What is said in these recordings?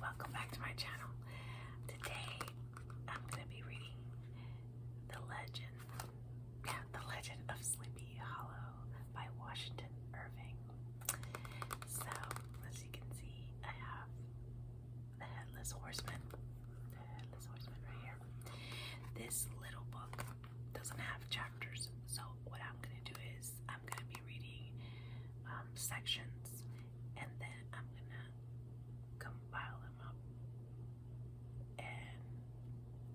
welcome back to my channel. Today I'm going to be reading The Legend of Sleepy Hollow by Washington Irving. So, as you can see, I have the Headless Horseman right here. This little book doesn't have chapters, so what I'm going to do is I'm going to be reading sections, and then I'm going to compile them up and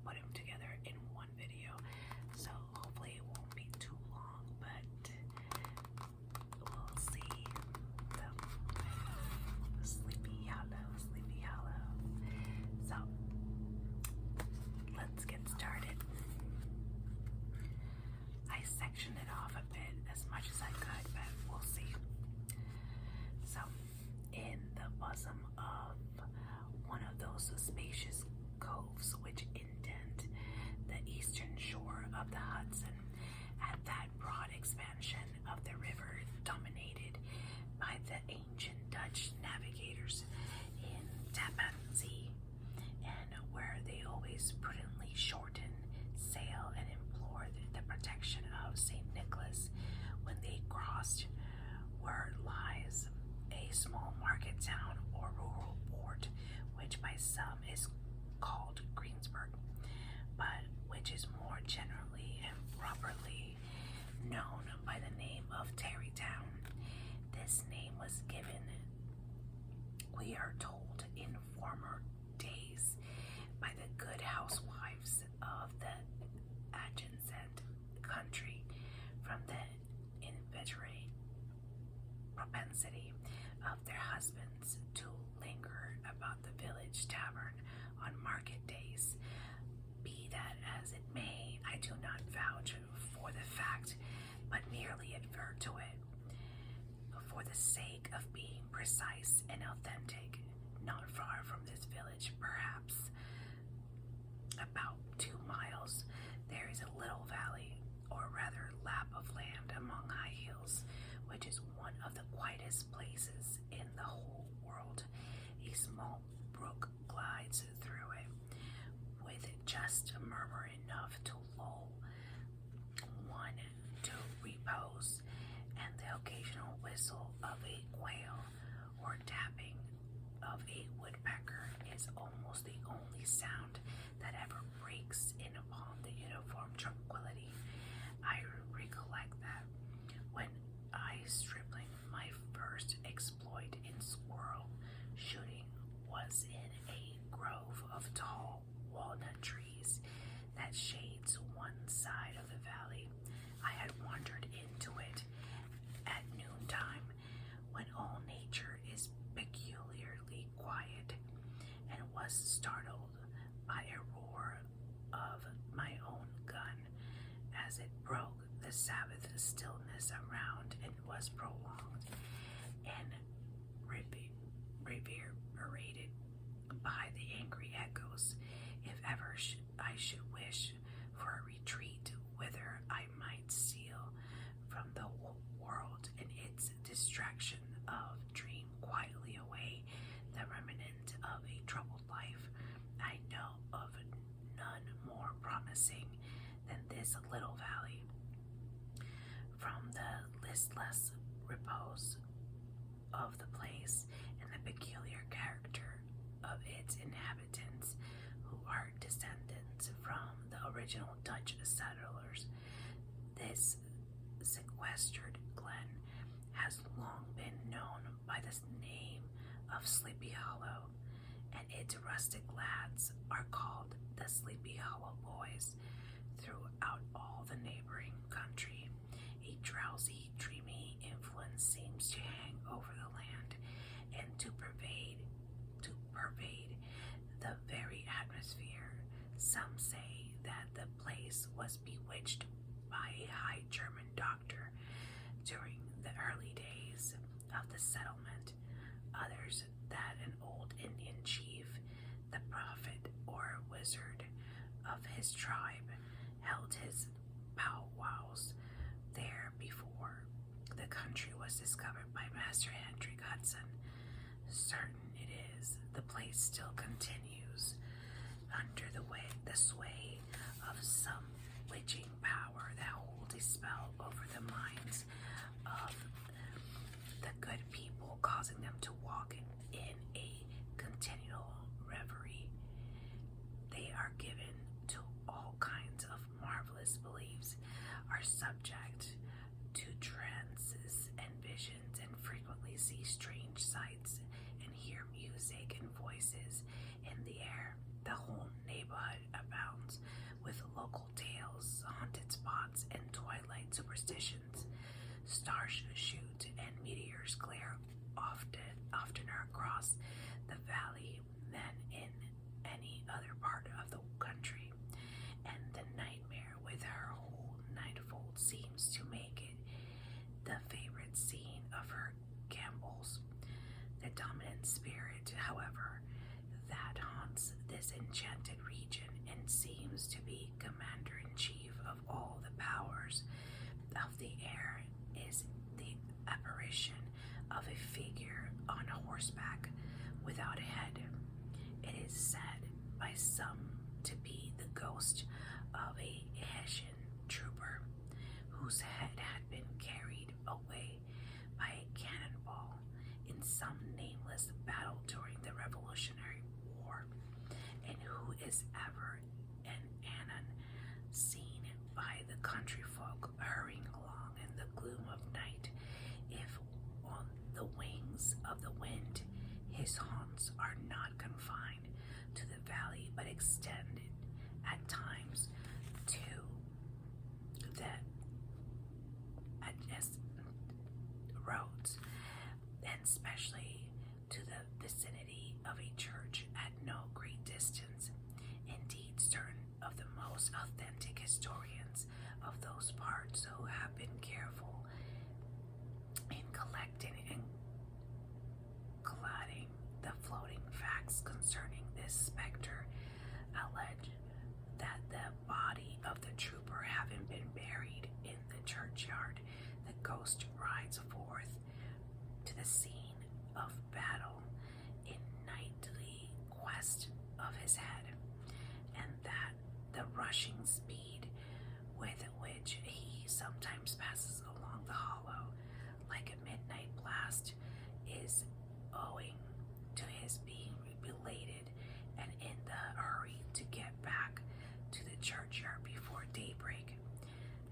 put them together in one video. So hopefully it won't be too long, but we'll see. Sleepy Hollow. So let's get started. I sectioned it off a bit as much as I could, but we'll see. So, in the bosom of one of those spacious coves which indent the eastern shore of the Hudson, at that broad expansion of the river dominated by the ancient Dutch navigators in Tappan Zee, and where they always prudently shorten sail and implored the protection of St. Nicholas when they crossed, where lies a small market town or rural port, which by some is called Greensburg, but which is more generally and properly known by the name of Tarrytown. This name was given, we are told, in former days by the good housewives of the adjacent country, from the inveterate propensity of their husbands to linger about the village tavern on market days. Be that as it may, I do not vouch for the fact, but merely advert to it, for the sake of being precise and authentic. Not far from this village, perhaps about 2 miles, there is a little valley, or rather lap of land among high hills, which is one of the quietest places in the whole world. A small brook glides through it, with just a murmur enough to lull one to repose, and the occasional whistle of a quail or tapping of a woodpecker is almost the only sound that ever breaks in upon the uniform tranquility. I recollect that when I stripling, my first exploit in squirrel shooting was in a grove of tall walnut trees that shades one side of the valley. I had wandered into it at noontime, when all nature is peculiarly quiet, and was startled by a roar of my own gun as it broke the Sabbath stillness around and was prolonged and reverberated by the angry echoes. If ever I should wish for a retreat whither I might steal from the world and its distraction of dream quietly away the remnant of a troubled life, I know of none more promising than this little valley. From the listless repose of the place and the peculiar character of its inhabitants, who are descendants from the original Dutch settlers, this sequestered glen has long been known by the name of Sleepy Hollow, and its rustic lads are called the Sleepy Hollow Boys. Throughout all the neighboring country, a drowsy, dreamy influence seems to hang over the land and to pervade the very atmosphere. Some say that the place was bewitched by a high German doctor during the early days of the settlement. Others that an old Indian chief, the prophet or wizard of his tribe, held his powwows there before the country was discovered by Master Hendrik Hudson. Certain it is, the place still continues under the sway of some witching power that holds a spell over the minds of the good people, causing them to walk in a continual reverie. They are given to all kinds of marvelous beliefs, are subject to trances and visions, and frequently see strange sights and hear music and voices in the air. The whole neighborhood abounds with local tales, haunted spots, and twilight superstitions. Stars shoot and meteors glare oftener across the valley than in any other part of the country, and the nightmare with her whole nightfold seems to make it the favorite scene of her gambols. The dominant spirit, however, that haunts this enchanted region and seems to be commander-in-chief of all the powers of the air is the apparition of a figure on horseback without a head. It is said by some to be the ghost of a Hessian trooper whose head had been carried away by a cannonball in some nameless battle during the Revolutionary War, and who is ever and anon seen by the country folk hurrying along in the gloom of night. If on the wings of the wind, his haunts are not confined to the valley, but extended at times to the roads, and especially to the vicinity of a church at no great distance. Indeed, certain of the most authentic historians of those parts who have been careful in collecting and collating the floating facts concerning this specter allege that the body of the trooper having been buried in the churchyard, the ghost rides forth to the scene of battle in nightly quest of his head, and that the rushing speed with which he sometimes passes along the hollow like a midnight blast is owing to his being belated and in the hurry to get back to the churchyard before daybreak.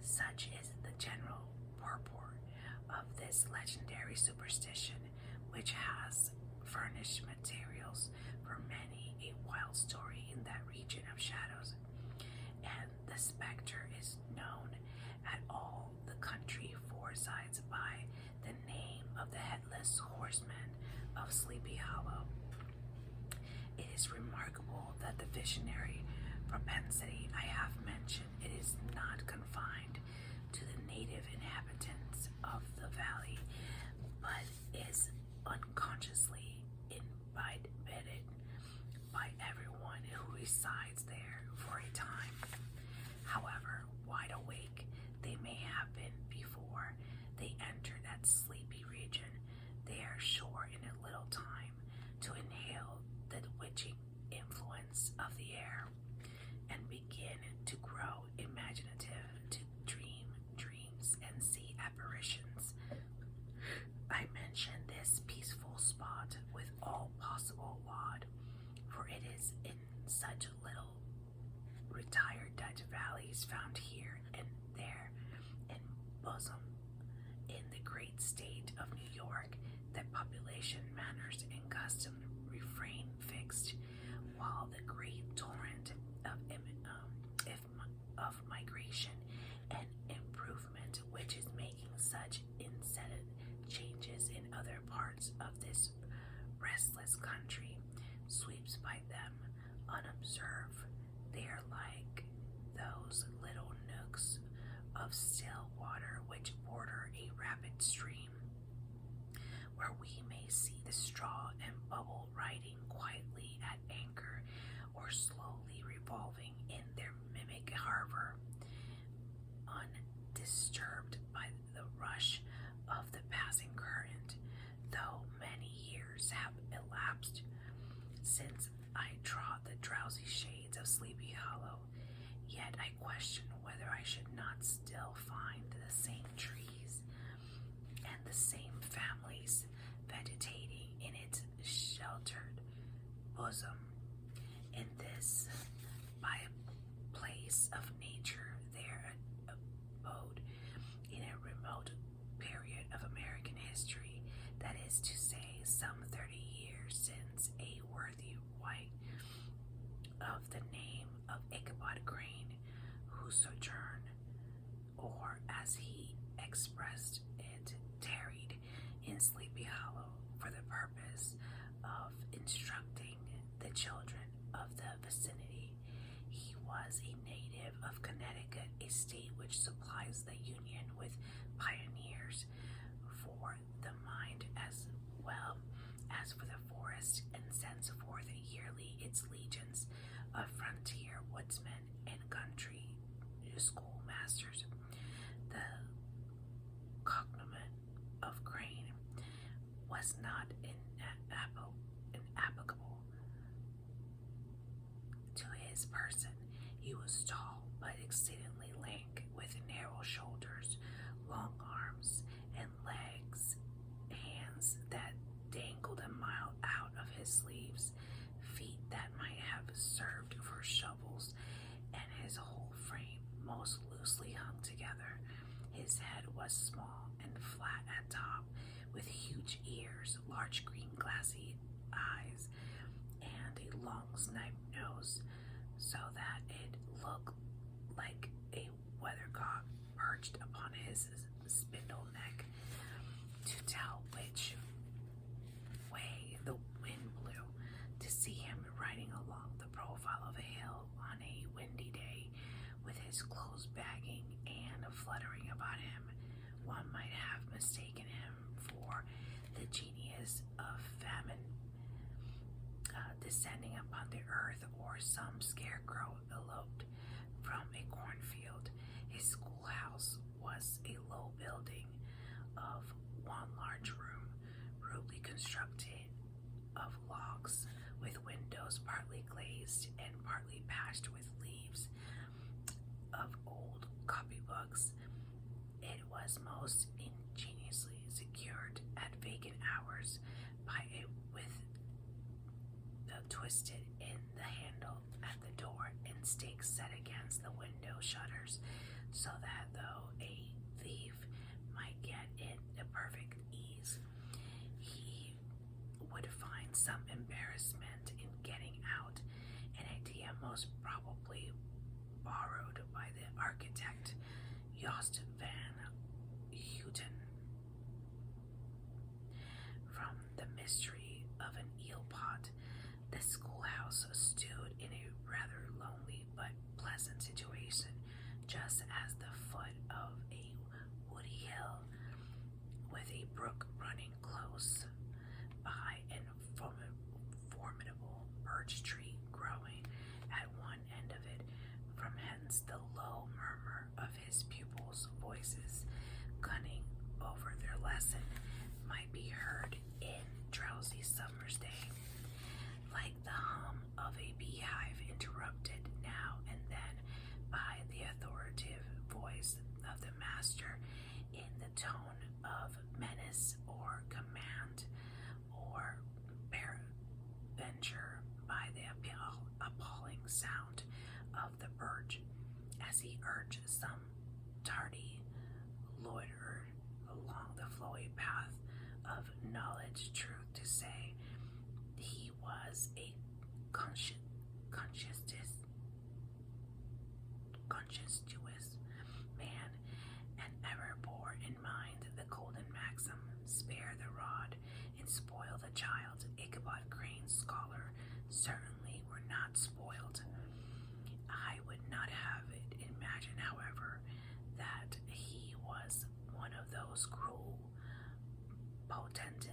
Such is the general purport of this legendary superstition, which has furnished materials for many a wild story in that region of shadows, and the specter is known at all the country foresides by the name of the Headless Horseman of Sleepy Hollow. It is remarkable that the visionary propensity I have mentioned, it is not confined to the native inhabitants of the valley, but is unconsciously embedded by everyone who resides there for a time. However wide awake they may have been before they enter that sleepy region, they are sure in a little time to inhale the witching influence of the air and begin to grow imaginative, to dream dreams and see apparitions. I mention this peaceful spot with all possible laud, for it is in such little retired Dutch valleys found here and there in bosom in the great state of New York that population, manners, and custom refrain fixed, while the great torrent of migration and improvement, which is making such incessant changes in other parts of this restless country, sweeps by them unobserved. They are like those little nooks of still water which border a rapid stream, where we may see the straw and bubble riding quietly at anchor, or slowly revolving in their mimic harbor, undisturbed by the rush of the passing current. Though many years have elapsed since I trod the drowsy shades of Sleepy Hollow, yet I question whether I should not still find the same trees and the same families vegetating in its sheltered bosom. In this, by a place of nature, there abode in a remote period of American history, that is to say, some 30 years since, a worthy wight of the name of Ichabod Crane, who sojourned, or as he expressed it, tarried in Sleepy Hollow for the purpose of instructing the children of the vicinity. He was a native of Connecticut, a state which supplies the Union with pioneers for the mind as well as for the forest, and sends forth yearly its legions of frontier woodsmen and country schoolmasters. The cognomen of Crane was not inapplicable to his person. He was tall, but exceedingly lank, with narrow shoulders, long arms, and legs, hands that dangled a mile out of his sleeves, feet that might have served for shovels, and his whole frame most loosely hung together. His head was small and flat at top, with huge ears, large green glassy eyes, and a long sniped nose, so that it looked like a weathercock perched upon his spindle neck, to tell which way the wind blew. To see him riding along the profile of a hill on a windy day, with his clothes bagging and fluttering about him, one might have mistaken him for the genius of famine descending upon the earth, or some scarecrow eloped from a cornfield. His schoolhouse was a low building of one large room, rudely constructed of logs, with windows partly glazed and partly patched with leaves of old copybooks. It was most ingeniously secured at vacant hours by a twisted in the handle at the door, and stakes set against the window shutters, so that though a thief might get in a perfect ease, he would find some embarrassment in getting out, an idea most probably borrowed by the architect Jost van Houten from the mystery of an eel pot. The schoolhouse stood in a rather lonely but pleasant situation, just as the foot of a woody hill, with a brook running close by, and formidable birch tree growing at one end of it. From hence the low murmur of his pupils' voices, gunning over their lesson, might be heard in drowsy summer's day, like the hum of a beehive, interrupted now and then by the authoritative voice of the master, in the tone of menace or command, or peradventure by the appalling sound of the birch, as he urged some tardy loiterer along the flowy path of knowledge. Truth to say, he was a conscientious man, and ever bore in mind the golden maxim, spare the rod and spoil the child. Ichabod Crane's scholar certainly were not spoiled. I would not have it imagined, however, that he was one of those cruel potentates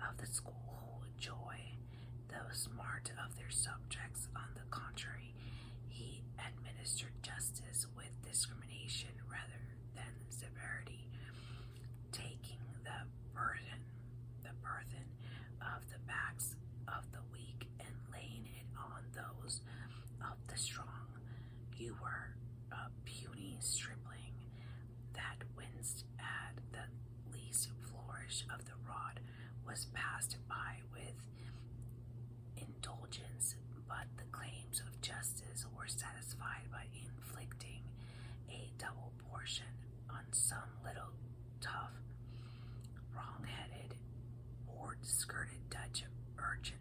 of the school who enjoy the smart of their subjects. On the contrary, he administered justice with discrimination rather than severity, taking the burthen of the backs of the weak and laying it on those of the strong. You were a puny stripling that winced at the least flourish of the rod, was passed by with indulgence, but the claims of justice were satisfied by inflicting a double portion on some little tough, wrong-headed, board-skirted Dutch urchin,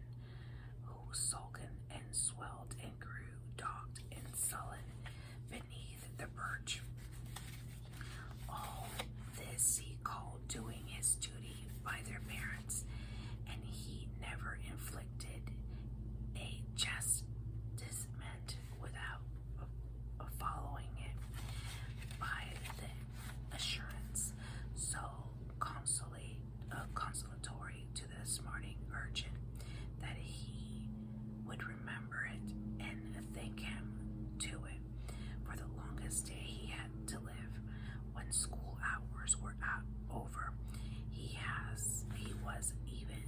who sulken and swelled and grew dogged and sullen beneath the birch. All this he called doing his duty by their parents, and he never inflicted a chastisement without following it by the assurance so consolatory to the smarting urchin that he would remember it and thank him to it for the longest day he had to live. When school hours were over, he was even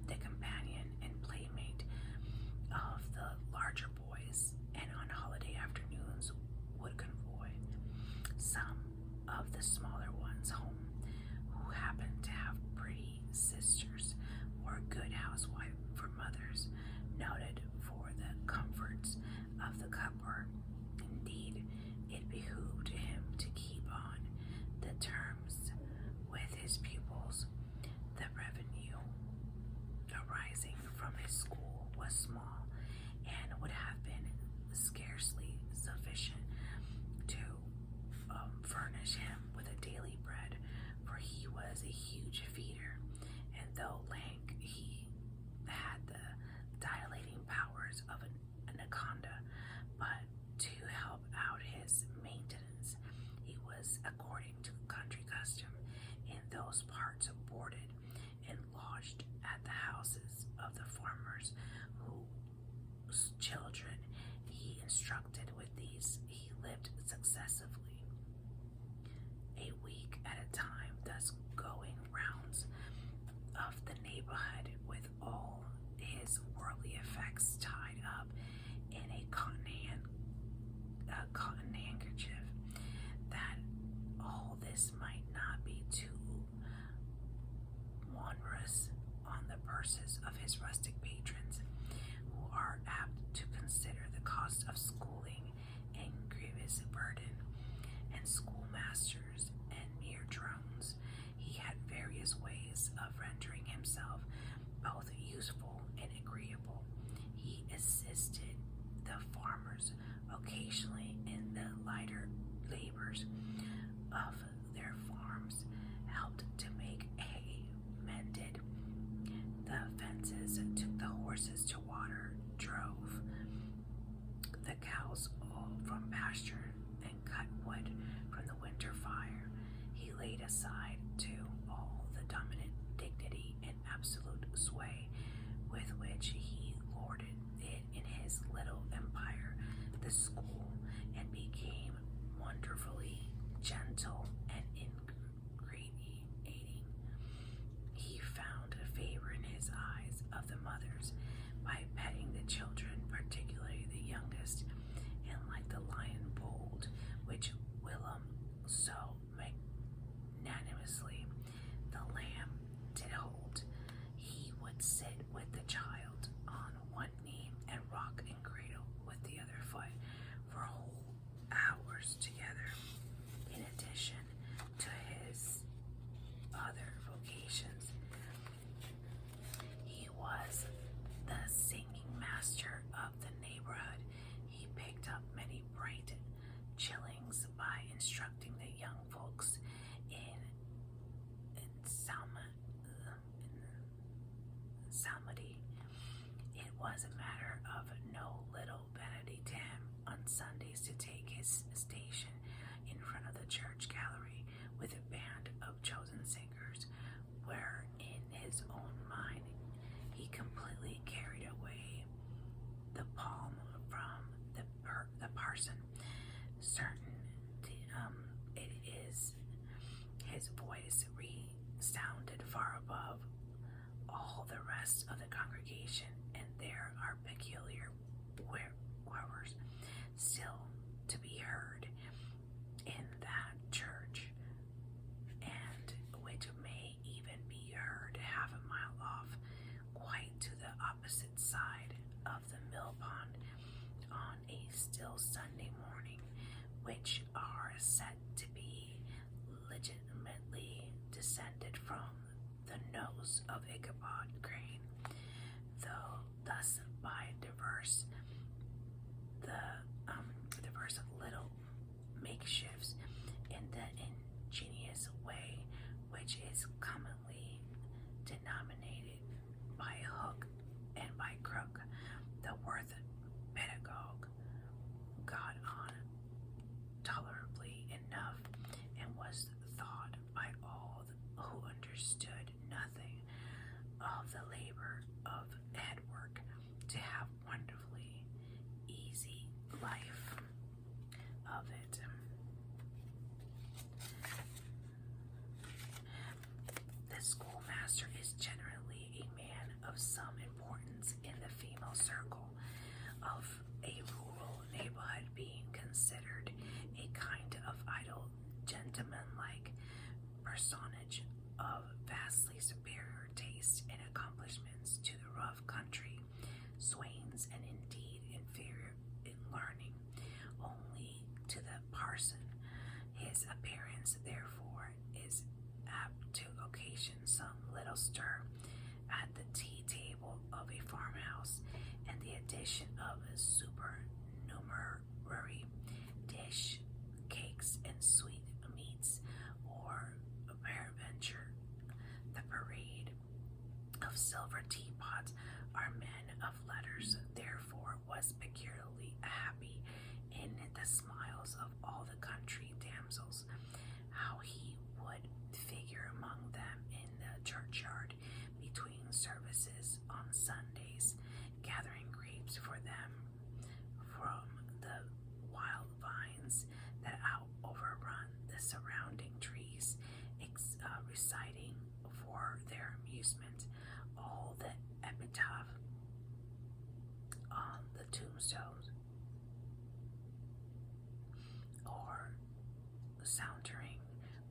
the companion and playmate of the larger boys, and on holiday afternoons would convoy some of the smaller ones home who happened to have pretty sisters or good housewife for mothers, noted for the comforts of the cupboard. Indeed, it behooved him to keep on the terms with his pupils. The revenue arising from his school was small, and would have been scarcely sufficient to furnish him with a daily bread, for he was a huge feeder, and though lank, he had the dilating powers of an anaconda. But to help out his maintenance, he was, according to country custom, in those parts boarded and lodged at the houses of the farmers, whose children he instructed. With these he lived successively a week at a time, thus going rounds of the neighborhood with all his worldly effects tied up in a cotton handkerchief, that all this might not be too onerous on the purses of his rustic patrons, who are apt to consider the cost of schooling a grievous burden, and schoolmasters and mere drones. He had various ways of rendering himself both useful and agreeable. He assisted the farmers occasionally in the lighter labors of their farms, helped to make hay, mended the fences, took the horses to water, drove the cows from pasture, and cut wood from the winter fire. He laid aside too all the dominant dignity and absolute sway with which he lorded it in his little empire, the school, and became wonderfully gentle and ingratiating. He found a favor in his eyes of the mothers by petting the children, particularly the youngest, and like the lion bold, which whilom so magnanimously the lamb did hold, he would sit with the child on one knee and rock and cradle with the other foot for whole hours together. In addition to his other vocations, he was the singing master of the neighborhood. He picked up many bright shillings by instructing the young folks in psalmody. It was a matter of no little vanity to him on Sundays to take his station in front of the church gallery with a band of chosen singers, where in his own mind he completely carried away the palm from the parson. Certain it is his voice resounded far above rest of the congregation, and there are peculiar whirs still to be heard in that church, and which may even be heard half a mile off, quite to the opposite side of the mill pond on a still Sunday morning, which are said to be legitimately descended from the nose of Ichabod Crane, though thus by diverse little makeshifts in the ingenious way which is commonly denominated by hook and by crook, the worth pedagogue got on tolerably enough, and was thought by all who understood nothing of the labor of head work to have wonderfully easy life of it. The schoolmaster is generally a man of some importance in the female circle of a rural neighborhood, being considered a kind of idle gentlemanlike personage of vastly superior taste and accomplishments to the rough country swains, and indeed inferior in learning only to the parson. His appearance, therefore, is apt to occasion some little stir at the tea table of a farmhouse, and the addition of a supernumerary dish, cakes and sweet meats, or peradventure the parade of silver teapots, are men of letters, therefore was peculiarly happy in the smiles of all the country damsels. How he would figure among them in the churchyard between services on Sundays, gathering grapes for them from the wild vines that overrun the surrounding trees, reciting for their amusement all the epitaph on the tombstones, or sauntering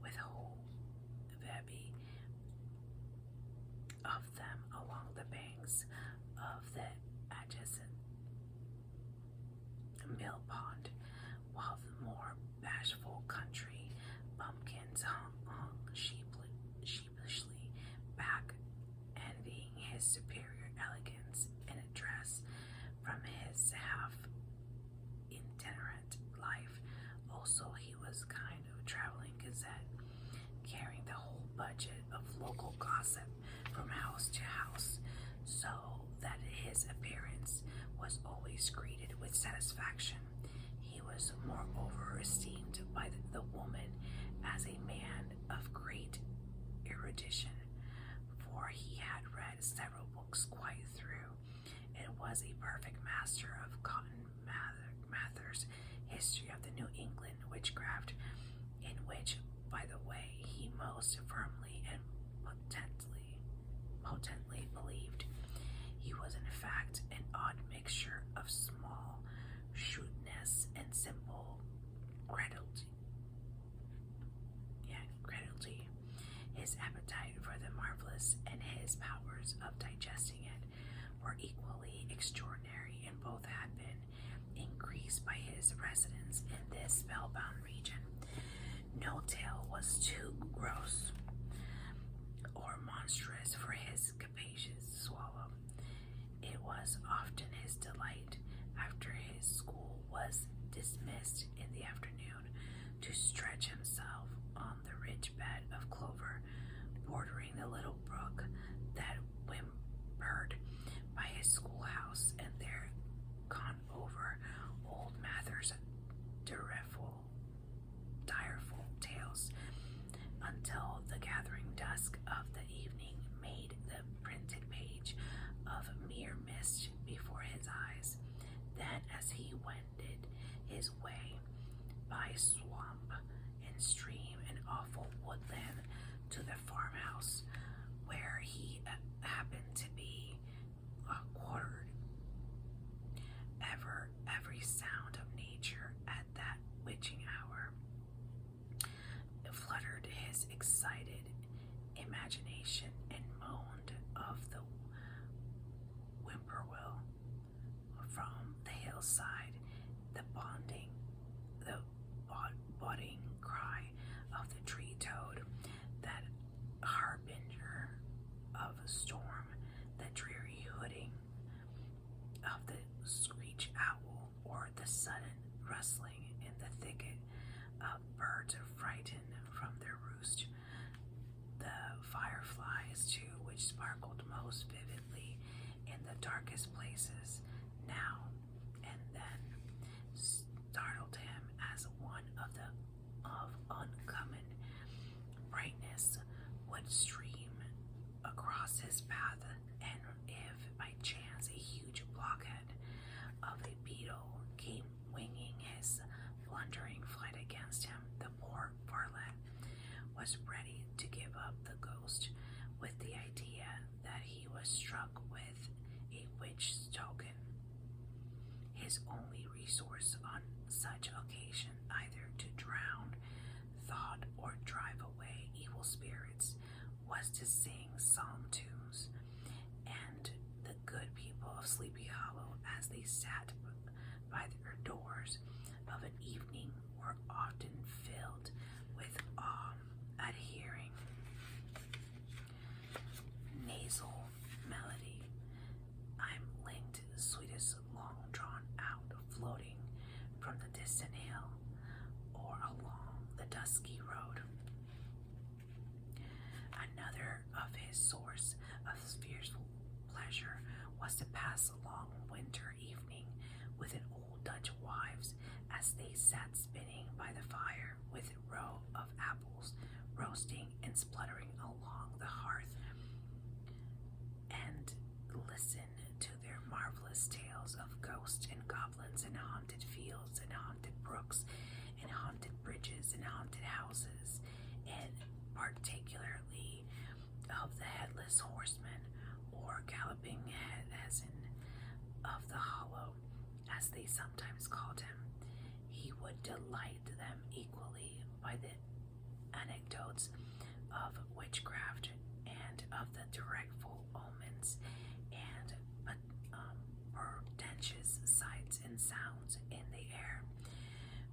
with whole bevy of them along the banks of the adjacent mill pond, while the more bashful country bumpkins hung sheepishly back, envying his superior elegance and address from his half itinerant life. Also, he was kind of traveling gazette, carrying the whole budget of local gossip from house to house, so that his appearance was always greeted with satisfaction. He was moreover esteemed by the woman as a man of great erudition, for he had read several books quite through, and was a perfect master of Cotton Mather's History of the New England Witchcraft, in which, by the way, he most firmly and potently believed. He was in fact an odd mixture of small shrewdness and simple credulity. His appetite for the marvelous and his powers of digesting it were equally extraordinary, and both had been increased by his residence in this spellbound region. No tale was too gross or monstrous for his capacious swallow. It was often his delight, after his school was dismissed in the afternoon, to stretch himself on the rich bed of clover bordering the little brook that whimpered by his schoolhouse, and there con over old Mather's direful tales, until the gathering dusk of the evening made the printed page of mere mist before his eyes. Then, as he wended his way by swamp and stream and awful woodland to the farmhouse where he happened to be, storm, the dreary hooting of the screech owl, or the sudden rustling in the thicket of birds frightened from their roost. The fireflies, too, which sparkled most vividly in the darkest places, now and then startled him as one of uncommon brightness would stream across his path, and if by chance a huge blockhead of a beetle came winging his blundering flight against him, the poor varlet was ready to give up the ghost with the idea that he was struck with a witch's token. His only resource on such occasion, either to drown thought or drive away evil spirits, was to sing psalm tunes, and the good people of Sleepy Hollow, as they sat by their doors of an evening, were often filled with awe at hearing nasal melody. I'm linked, sweetest long drawn out, floating from the distant hill or along the dusky road. Another of his source of fearful pleasure was to pass a long winter evening with an old Dutch wives as they sat spinning by the fire with a row of apples roasting and spluttering along the hearth, and listen to their marvelous tales of ghosts and goblins and haunted fields and haunted brooks and haunted bridges and haunted houses, and particularly of the headless horseman, or galloping head, as in of the hollow, as they sometimes called him. He would delight them equally by the anecdotes of witchcraft and of the dreadful omens and portentous sights and sounds in the air,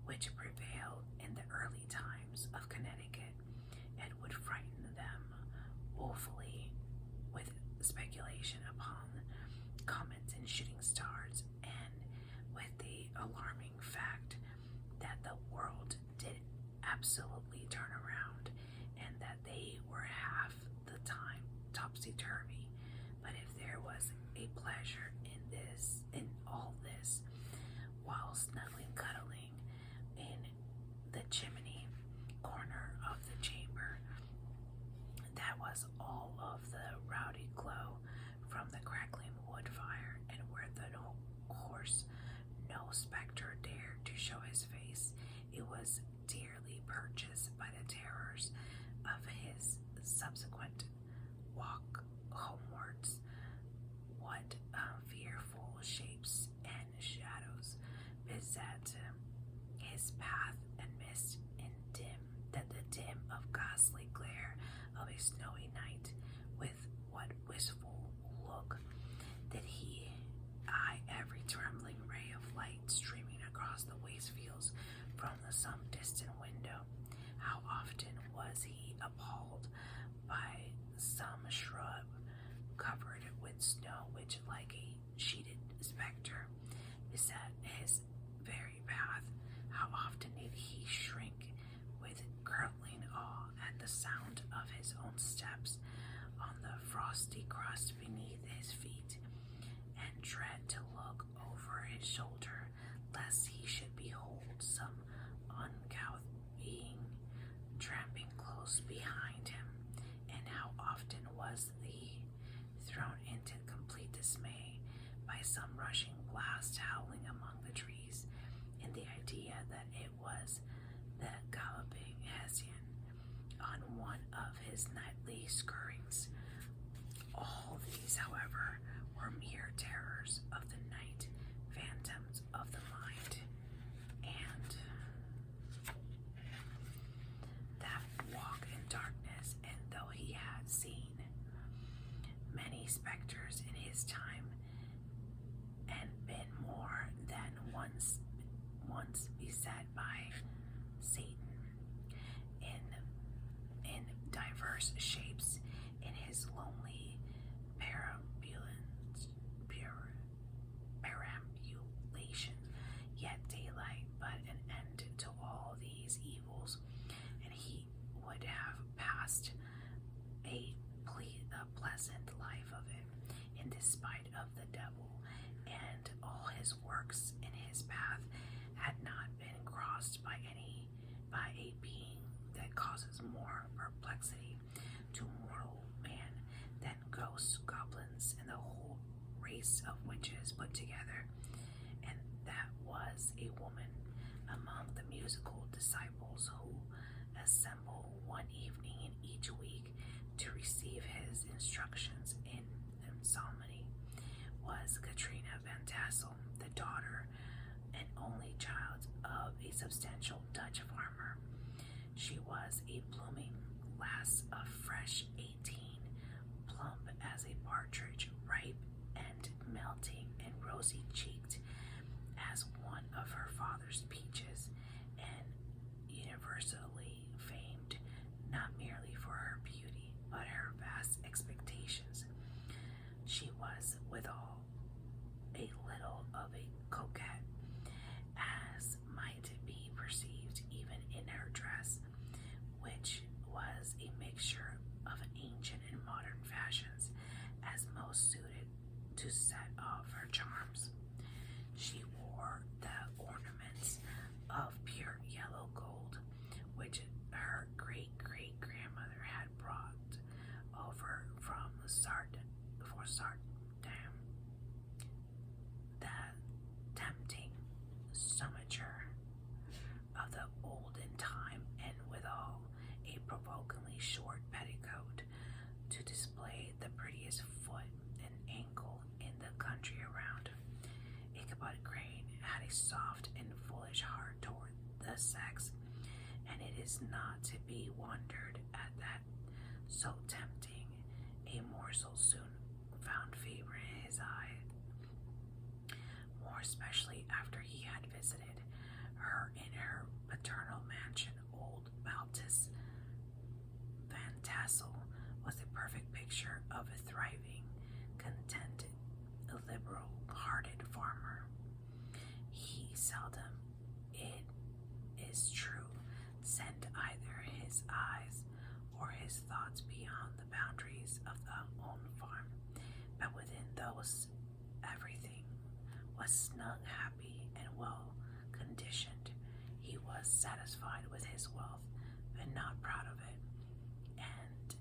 which prevailed in the early times of Connecticut, and would frighten them woefully with speculation upon comets and shooting stars, and with the alarming fact that the world did absolutely turn around, and that they were half the time topsy-turvy. But if there was a pleasure in all this, while snuggling, cuddling in the chimney corner of the chamber, that was all of the rowdy glow from the crackling wood fire, and where the horse no spectre dared to show his face, it was dearly purchased by the terrors of his subsequent walk homewards. What fearful shapes and shadows beset his path, and mist and dim, that the dim of ghastly glare of a snowy night, with what wistful look did he eye every trembling ray of light streaming across the waste fields from some distant window. How often was he appalled by some shrub covered with snow, which, like a sheeted spectre, beset his very path. How often did he shrink with curdling awe at the sound of his own steps on the frosty crust beneath his feet, and dread to look over his shoulder, lest he should behold some uncouth being tramping close behind him. And how often was he thrown into complete dismay by some rushing blast howling among the trees, in the idea that it was the galloping Hessian on one of his nightly scurryings. All these, however, were mere terrors of the night, phantoms of the mind, and that walk in darkness. And though he had seen many specters in his time, and been more than once beset by Satan in diverse shapes in his lonely despite of the devil, and all his works in his path had not been crossed by a being that causes more perplexity to mortal man than ghosts, goblins, and the whole race of witches put together. And that was a woman among the musical disciples who assemble one evening in each week to receive his instructions in psalmody, was Katrina Van Tassel, the daughter and only child of a substantial Dutch farmer. She was a blooming lass of fresh 18, plump as a partridge, ripe and melting and rosy-cheeked as one of her father's peaches, and universally famed not merely for her beauty, but her vast expectations. She was withal a little of a coquette, as might be perceived even in her dress, which was a mixture of ancient and modern fashions, as most suited to set off her charms. She wore the ornaments of pure yellow gold, which her great-great-grandmother had brought over from Sardam. The tempting stomacher of the olden time, and withal a provokingly short petticoat to display the prettiest foot and ankle in the country around. Ichabod Crane had a soft and foolish heart toward the sex, and it is not to be wondered at that so tempting a morsel soon found favor in his eye, more especially after he had visited her in her paternal mansion. Old Malthus Van Tassel was a perfect picture of a thriving, contented, liberal-hearted farmer. He seldom, it is true, sent either his eyes or his thoughts beyond the boundaries of the own farm, but within those everything was snug, happy, and well conditioned. He was satisfied with his wealth, but not proud of it, and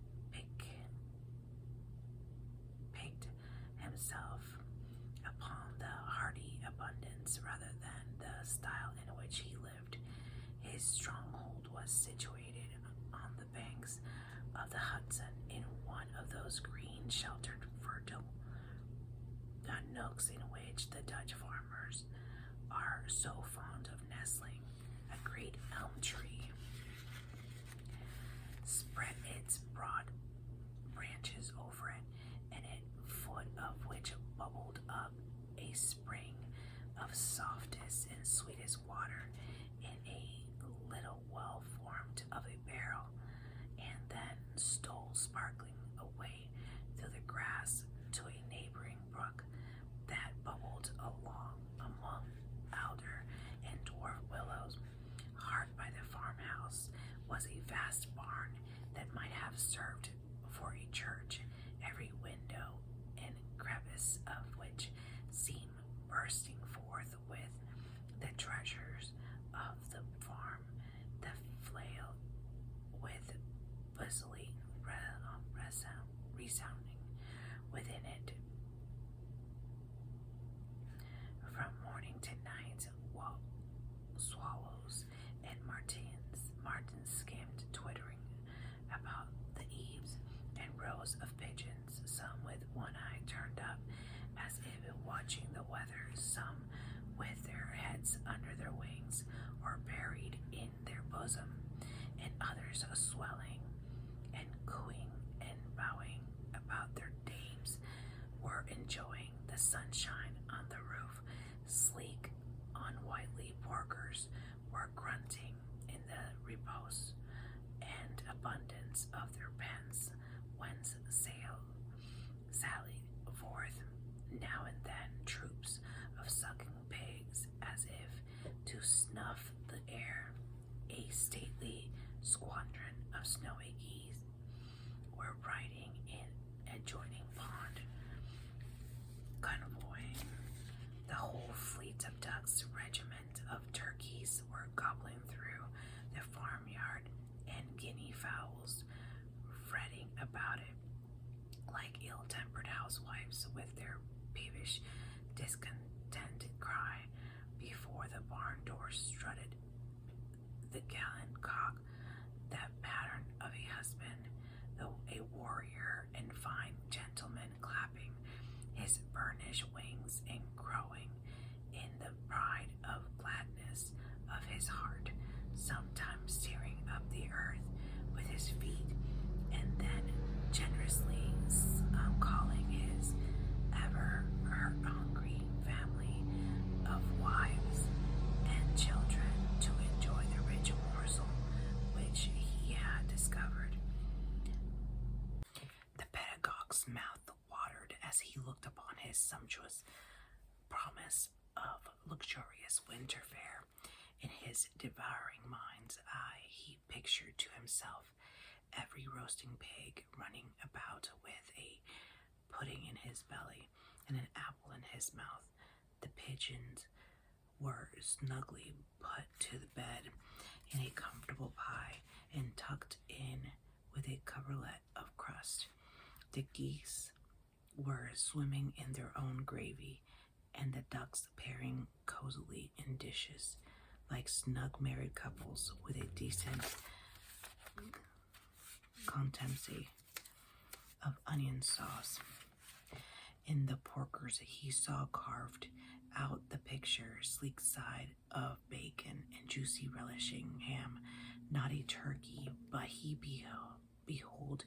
piqued himself upon the hearty abundance rather than the style in which he lived. His stronghold was situated on the banks of the Hudson, in one of those green, sheltered, fertile nooks in which the Dutch farmers are so fond of nestling. A great elm tree spread its broad branches over it, and at foot of which bubbled up a spring of softest and sweetest water in a little well formed of a barrel, and then stole sparkling away through the grass to a neighboring brook that bubbled along among alder and dwarf willows. Hard by the farmhouse was a vast barn that might have served for a church, every window and crevice of which seemed bursting forth with the treasures of the farm, the flail with busily resounding within it. From morning to night, swallows and martins skimmed, twittering about the eaves, and rows of pigeons, some with one eye turned up as if watching the weather, some with their heads under their wings or buried in their bosom, and others swelling and cooing and bowing about their dames, were enjoying the sunshine on the roof. Sleek, unwhitely porkers were grunting in the repose and abundance of their pens, whence sallied forth now and then troops of sucking pigs, as if to snuff the air. A stately squadron of snowy geese were riding in adjoining pond, Braids of ducks, regiment of turkeys were gobbling through the farmyard, and guinea fowls fretting about it like ill-tempered housewives with their peevish, discontented cry. Before the barn door strutted the gallant cock, that pattern of a husband, though a warrior and fine gentleman, clapping his burnished wings and crowing in the pride of gladness of his heart, sometimes tearing up the earth with his feet, and then generously calling his ever hungry family of wives and children to enjoy the rich morsel which he had discovered. The pedagogue's mouth watered as he looked upon his sumptuous promise of luxurious winter fare. In his devouring mind's eye he pictured to himself every roasting pig running about with a pudding in his belly and an apple in his mouth. The pigeons were snugly put to the bed in a comfortable pie and tucked in with a coverlet of crust. The geese were swimming in their own gravy, and the ducks pairing cozily in dishes like snug married couples with a decent contempt of onion sauce. In the porkers he saw carved out the picture sleek side of bacon and juicy relishing ham, not a turkey, but he behold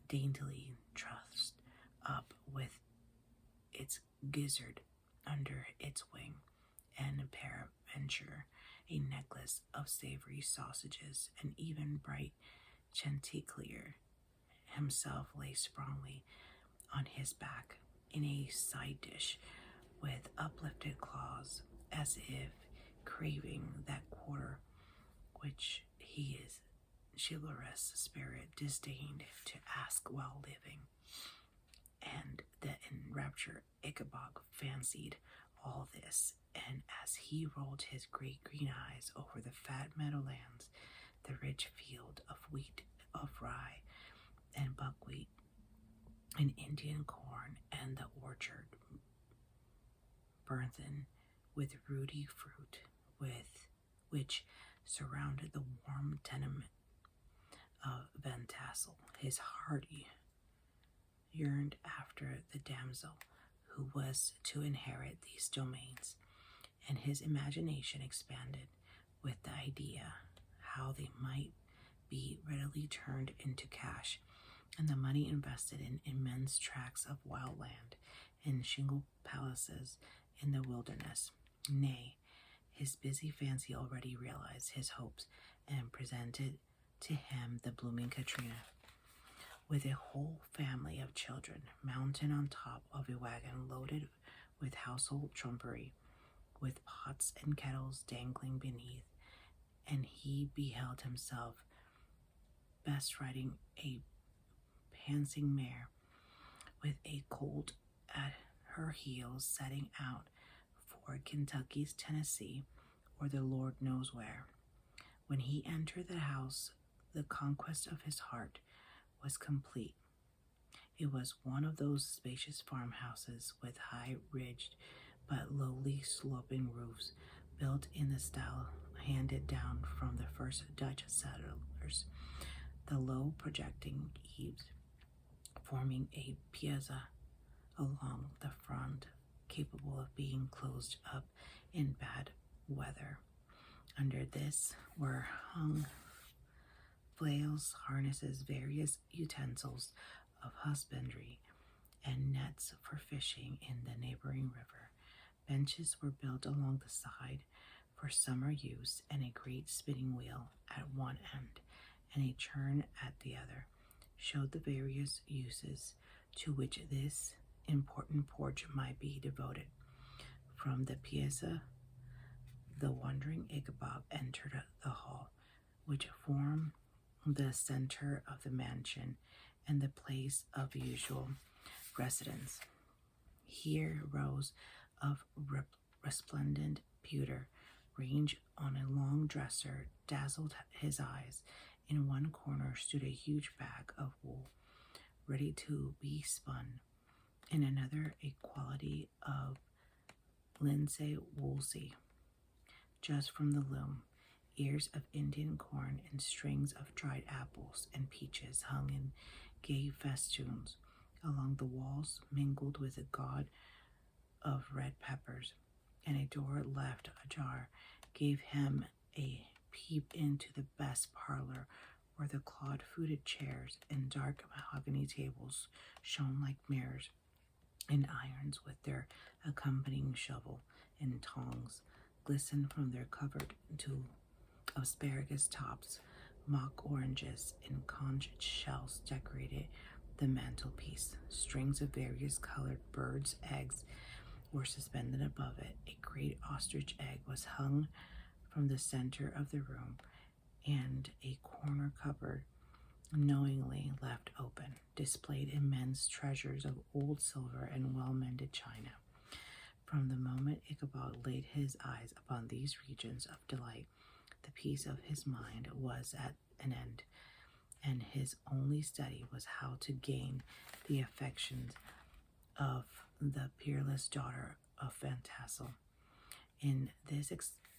daintily trussed up with its gizzard under its wing, and peradventure a necklace of savory sausages, and even bright Chanticleer himself lay sprawlingly on his back in a side dish with uplifted claws, as if craving that quarter which his chivalrous spirit disdained to ask while living. And the enraptured Ichabod fancied all this, and as he rolled his great green eyes over the fat meadowlands, the rich field of wheat, of rye, and buckwheat, and Indian corn, and the orchard burthened with ruddy fruit, which surrounded the warm tenement of Van Tassel, his heart yearned after the damsel who was to inherit these domains, and his imagination expanded with the idea how they might be readily turned into cash, and the money invested in immense tracts of wild land and shingle palaces in the wilderness. Nay, his busy fancy already realized his hopes and presented to him the blooming Katrina, with a whole family of children mounted on top of a wagon loaded with household trumpery, with pots and kettles dangling beneath, and he beheld himself bestriding a prancing mare, with a colt at her heels, setting out for Kentucky's Tennessee, or the Lord knows where. When he entered the house, the conquest of his heart was complete. It was one of those spacious farmhouses with high-ridged but lowly sloping roofs, built in the style handed down from the first Dutch settlers, the low projecting eaves forming a piazza along the front, capable of being closed up in bad weather. Under this were hung flails, harnesses, various utensils of husbandry, and nets for fishing in the neighboring river. Benches were built along the side for summer use, and a great spinning wheel at one end and a churn at the other showed the various uses to which this important porch might be devoted. From the piazza, the wondering Ichabod entered the hall, which formed the center of the mansion and the place of usual residence. Here rows of resplendent pewter range on a long dresser dazzled his eyes. In one corner stood a huge bag of wool, ready to be spun. In another, a quantity of linseed woolsey, just from the loom. Ears of Indian corn and strings of dried apples and peaches hung in gay festoons along the walls, mingled with a gaud of red peppers, and a door left ajar gave him a peep into the best parlor, where the clawed-footed chairs and dark mahogany tables shone like mirrors, and irons with their accompanying shovel and tongs glistened from their covered to asparagus tops. Mock oranges in conch shells decorated the mantelpiece. Strings of various colored birds' eggs were suspended above it. A great ostrich egg was hung from the center of the room, and a corner cupboard, knowingly left open, displayed immense treasures of old silver and well-mended china. From the moment Ichabod laid his eyes upon these regions of delight, the peace of his mind was at an end, and his only study was how to gain the affections of the peerless daughter of Van Tassel. In this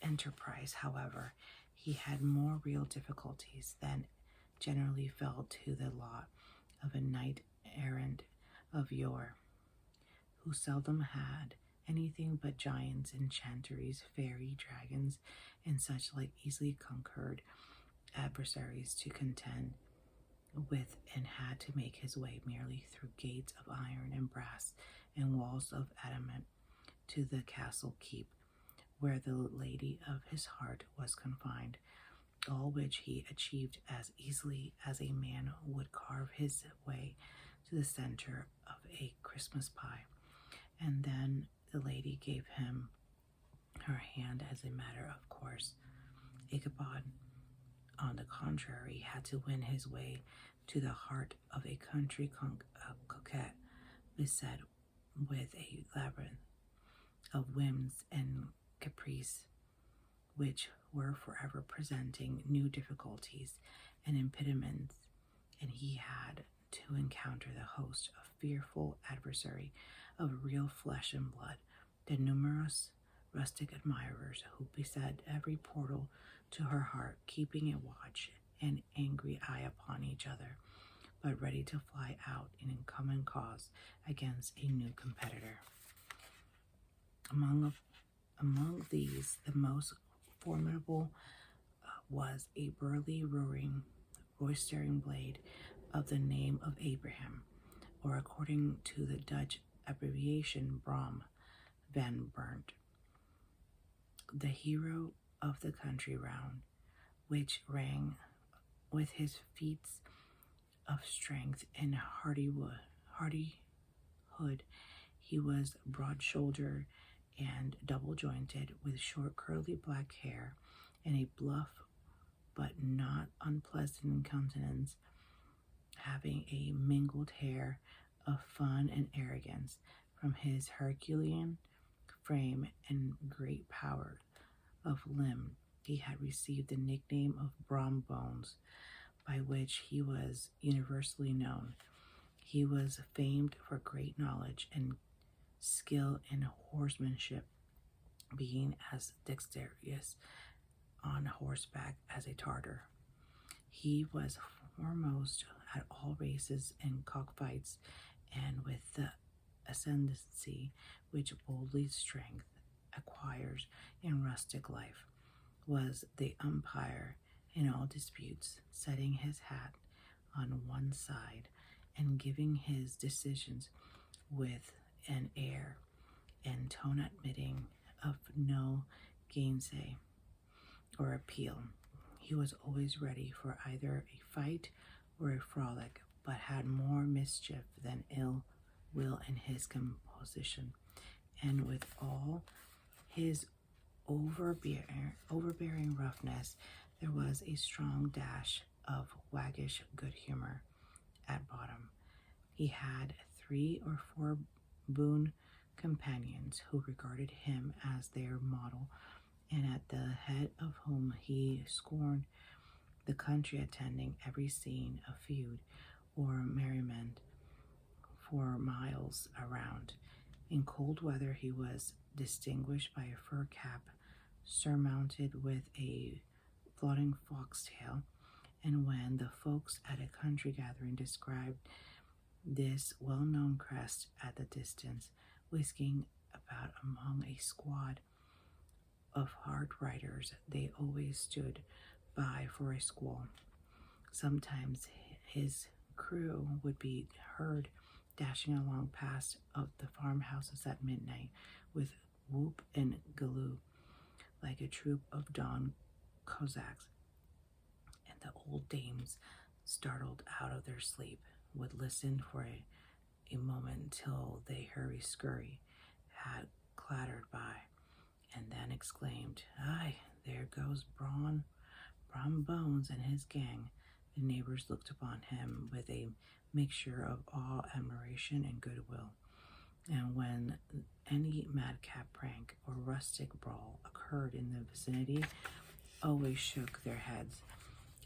enterprise, however, he had more real difficulties than generally fell to the lot of a knight-errant of yore, who seldom had anything but giants, enchanteries, fairy, dragons, and such like easily conquered adversaries to contend with, and had to make his way merely through gates of iron and brass and walls of adamant to the castle keep, where the lady of his heart was confined, all which he achieved as easily as a man would carve his way to the center of a Christmas pie. And then the lady gave him her hand as a matter of course. Ichabod, on the contrary, had to win his way to the heart of a country coquette, beset with a labyrinth of whims and caprice, which were forever presenting new difficulties and impediments, and he had to encounter the host of fearful adversary of real flesh and blood, the numerous rustic admirers who beset every portal to her heart, keeping a watch and angry eye upon each other, but ready to fly out in common cause against a new competitor. Among these, the most formidable was a burly, roistering blade of the name of Abraham, or according to the Dutch abbreviation, Brom van Burnt, the hero of the country round, which rang with his feats of strength and hardihood. He was broad-shouldered and double-jointed, with short curly black hair and a bluff but not unpleasant countenance, having a mingled air of fun and arrogance. From his Herculean frame and great power of limb, he had received the nickname of Brom Bones, by which he was universally known. He was famed for great knowledge and skill in horsemanship, being as dexterous on horseback as a Tartar. He was foremost at all races and cockfights, and with the ascendancy which boldly strength acquires in rustic life, was the umpire in all disputes, setting his hat on one side and giving his decisions with an air and tone admitting of no gainsay or appeal. He was always ready for either a fight or a frolic, but had more mischief than ill will in his composition, and with all his overbearing roughness, there was a strong dash of waggish good humor at bottom. He had 3 or 4 boon companions who regarded him as their model, and at the head of whom he scorned the country, attending every scene of feud or merriment for miles around. In cold weather, he was distinguished by a fur cap surmounted with a floating foxtail, and when the folks at a country gathering described this well-known crest at the distance, whisking about among a squad of hard riders, they always stood by for a squall. Sometimes his crew would be heard dashing along past of the farmhouses at midnight with whoop and galloo like a troop of dawn Cossacks, and the old dames, startled out of their sleep, would listen for a moment till they hurry-scurry had clattered by, and then exclaimed, "Aye, there goes Brom Bones and his gang." The neighbors looked upon him with a mixture of awe, admiration, and goodwill, and when any madcap prank or rustic brawl occurred in the vicinity, always shook their heads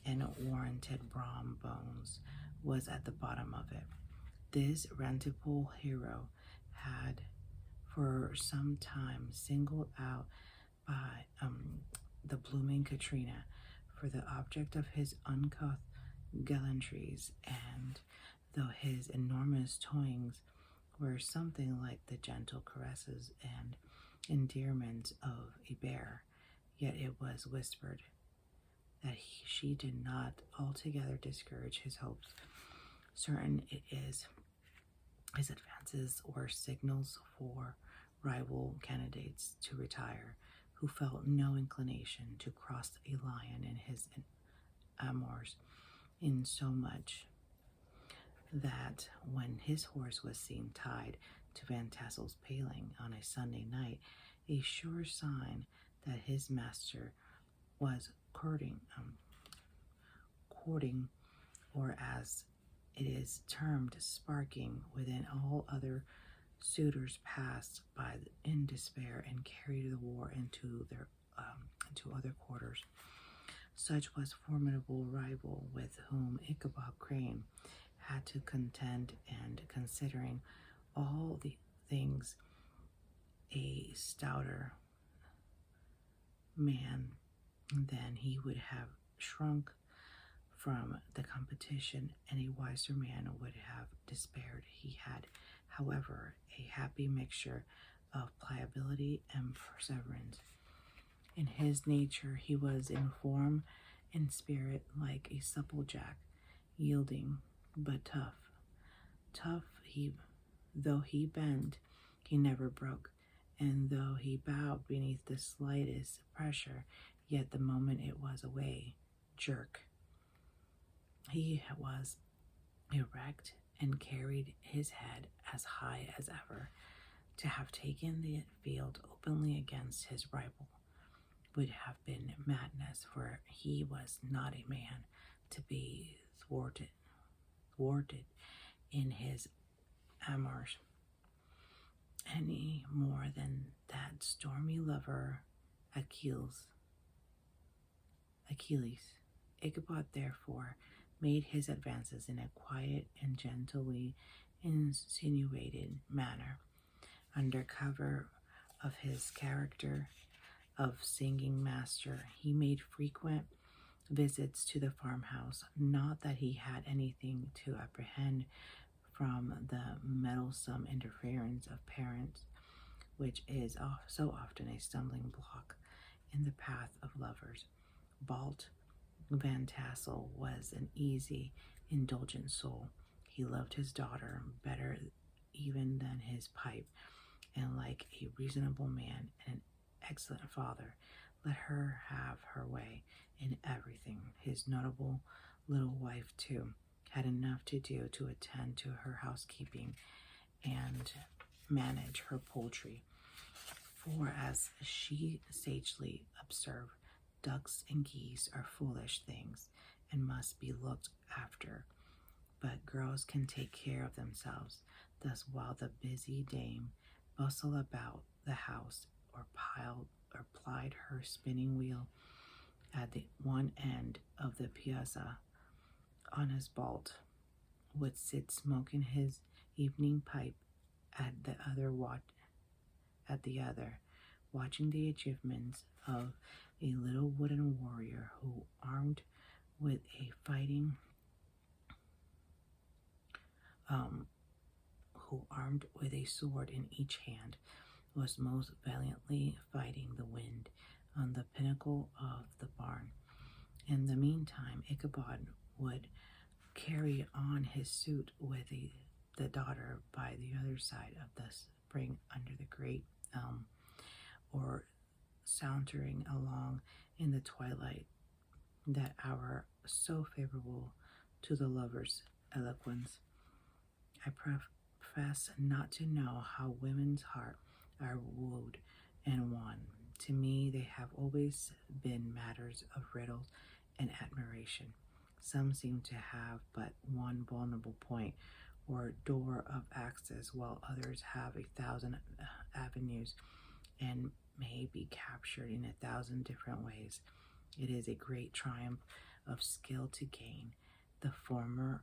and warranted Brom Bones was at the bottom of it. This rentable hero had for some time singled out by the blooming Katrina for the object of his uncouth gallantries, and though his enormous toyings were something like the gentle caresses and endearments of a bear, yet it was whispered that she did not altogether discourage his hopes. Certain it is, his advances were signals for rival candidates to retire, who felt no inclination to cross a lion in his amours, in so much that when his horse was seen tied to Van Tassel's paling on a Sunday night, a sure sign that his master was courting, or as it is termed, sparking, within all other suitors passed by in despair and carried the war into other quarters. Such was formidable rival with whom Ichabod Crane had to contend, and considering all the things, a stouter man than he would have shrunk from the competition, and a wiser man would have despaired. He had, however, a happy mixture of pliability and perseverance. In his nature he was in form and spirit like a supple jack, yielding but tough. Though he bent, he never broke, and though he bowed beneath the slightest pressure, yet the moment it was away, jerk. He was erect and carried his head as high as ever. To have taken the field openly against his rival would have been madness, for he was not a man to be thwarted in his amours, any more than that stormy lover Achilles. Ichabod therefore made his advances in a quiet and gently insinuated manner, under cover of his character of singing master. He made frequent visits to the farmhouse, not that he had anything to apprehend from the meddlesome interference of parents, which is so often a stumbling block in the path of lovers. Balt Van Tassel was an easy, indulgent soul. He loved his daughter better even than his pipe, and like a reasonable man and an excellent father, let her have her way in everything. His notable little wife, too, had enough to do to attend to her housekeeping and manage her poultry, for, as she sagely observed, ducks and geese are foolish things and must be looked after, but girls can take care of themselves. Thus, while the busy dame bustle about the house, or plied her spinning wheel at the one end of the piazza. Oswald would sit smoking his evening pipe at the other, watching the achievements of a little wooden warrior with a fighting um, who armed with a sword in each hand was most valiantly fighting the wind on the pinnacle of the barn. In the meantime, Ichabod would carry on his suit with the daughter by the other side of the spring under the great elm, or sauntering along in the twilight, that hour so favorable to the lover's eloquence. I profess not to know how women's hearts are wooed and won. To me, they have always been matters of riddle and admiration. Some seem to have but one vulnerable point or door of access, while others have 1,000 avenues and may be captured in 1,000 different ways. It is a great triumph of skill to gain the former,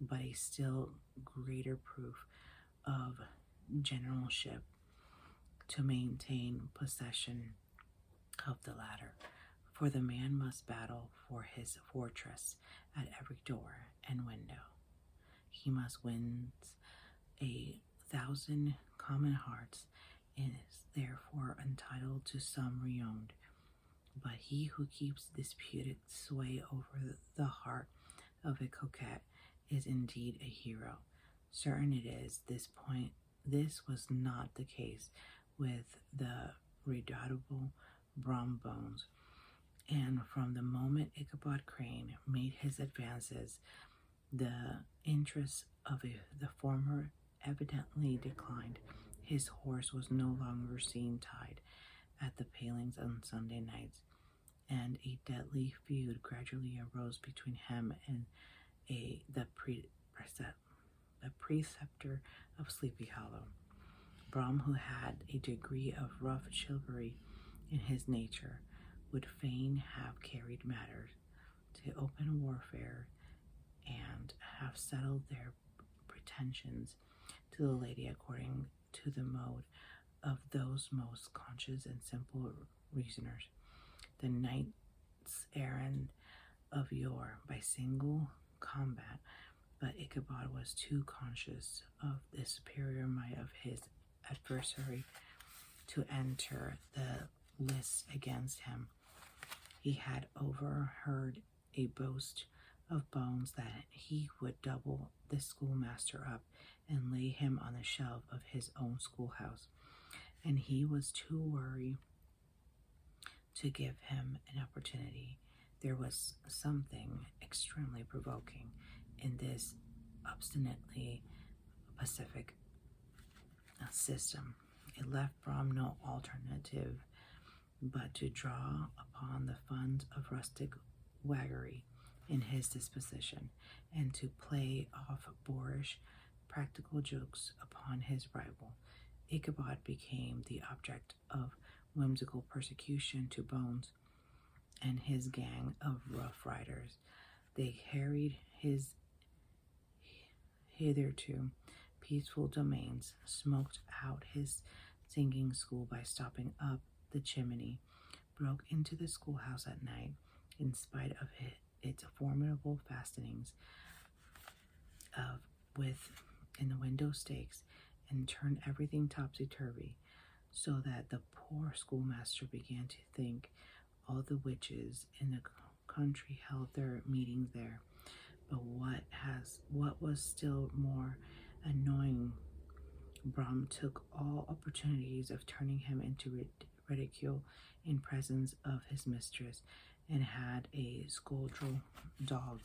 but a still greater proof of generalship to maintain possession of the latter. For the man must battle for his fortress at every door and window. He must win 1,000 common hearts, and is therefore entitled to some renown. But he who keeps disputed sway over the heart of a coquette is indeed a hero. Certain it is, this was not the case with the redoubtable Brom Bones, and from the moment Ichabod Crane made his advances, the interest of the former evidently declined. His horse was no longer seen tied at the palings on Sunday nights, and a deadly feud gradually arose between him and the preceptor of Sleepy Hollow. Brom, who had a degree of rough chivalry in his nature, would fain have carried matters to open warfare and have settled their pretensions to the lady according to the mode of those most conscious and simple reasoners. The knights errant of yore by single combat, but Ichabod was too conscious of the superior might of his adversary to enter the lists against him. He had overheard a boast of Bones that he would double the schoolmaster up and lay him on the shelf of his own schoolhouse, and he was too wary to give him an opportunity. There was something extremely provoking in this obstinately pacific system. It left Brom no alternative but to draw upon the funds of rustic waggery in his disposition, and to play off boorish practical jokes upon his rival. Ichabod became the object of whimsical persecution to Bones and his gang of rough riders. They harried his hitherto peaceful domains, smoked out his singing school by stopping up the chimney, broke into the schoolhouse at night, in spite of its formidable fastenings in the window stakes, and turned everything topsy-turvy, so that the poor schoolmaster began to think all the witches in the country held their meetings there. But what was still more annoying, Brom took all opportunities of turning him into ridicule in presence of his mistress, and had a scoldrel dog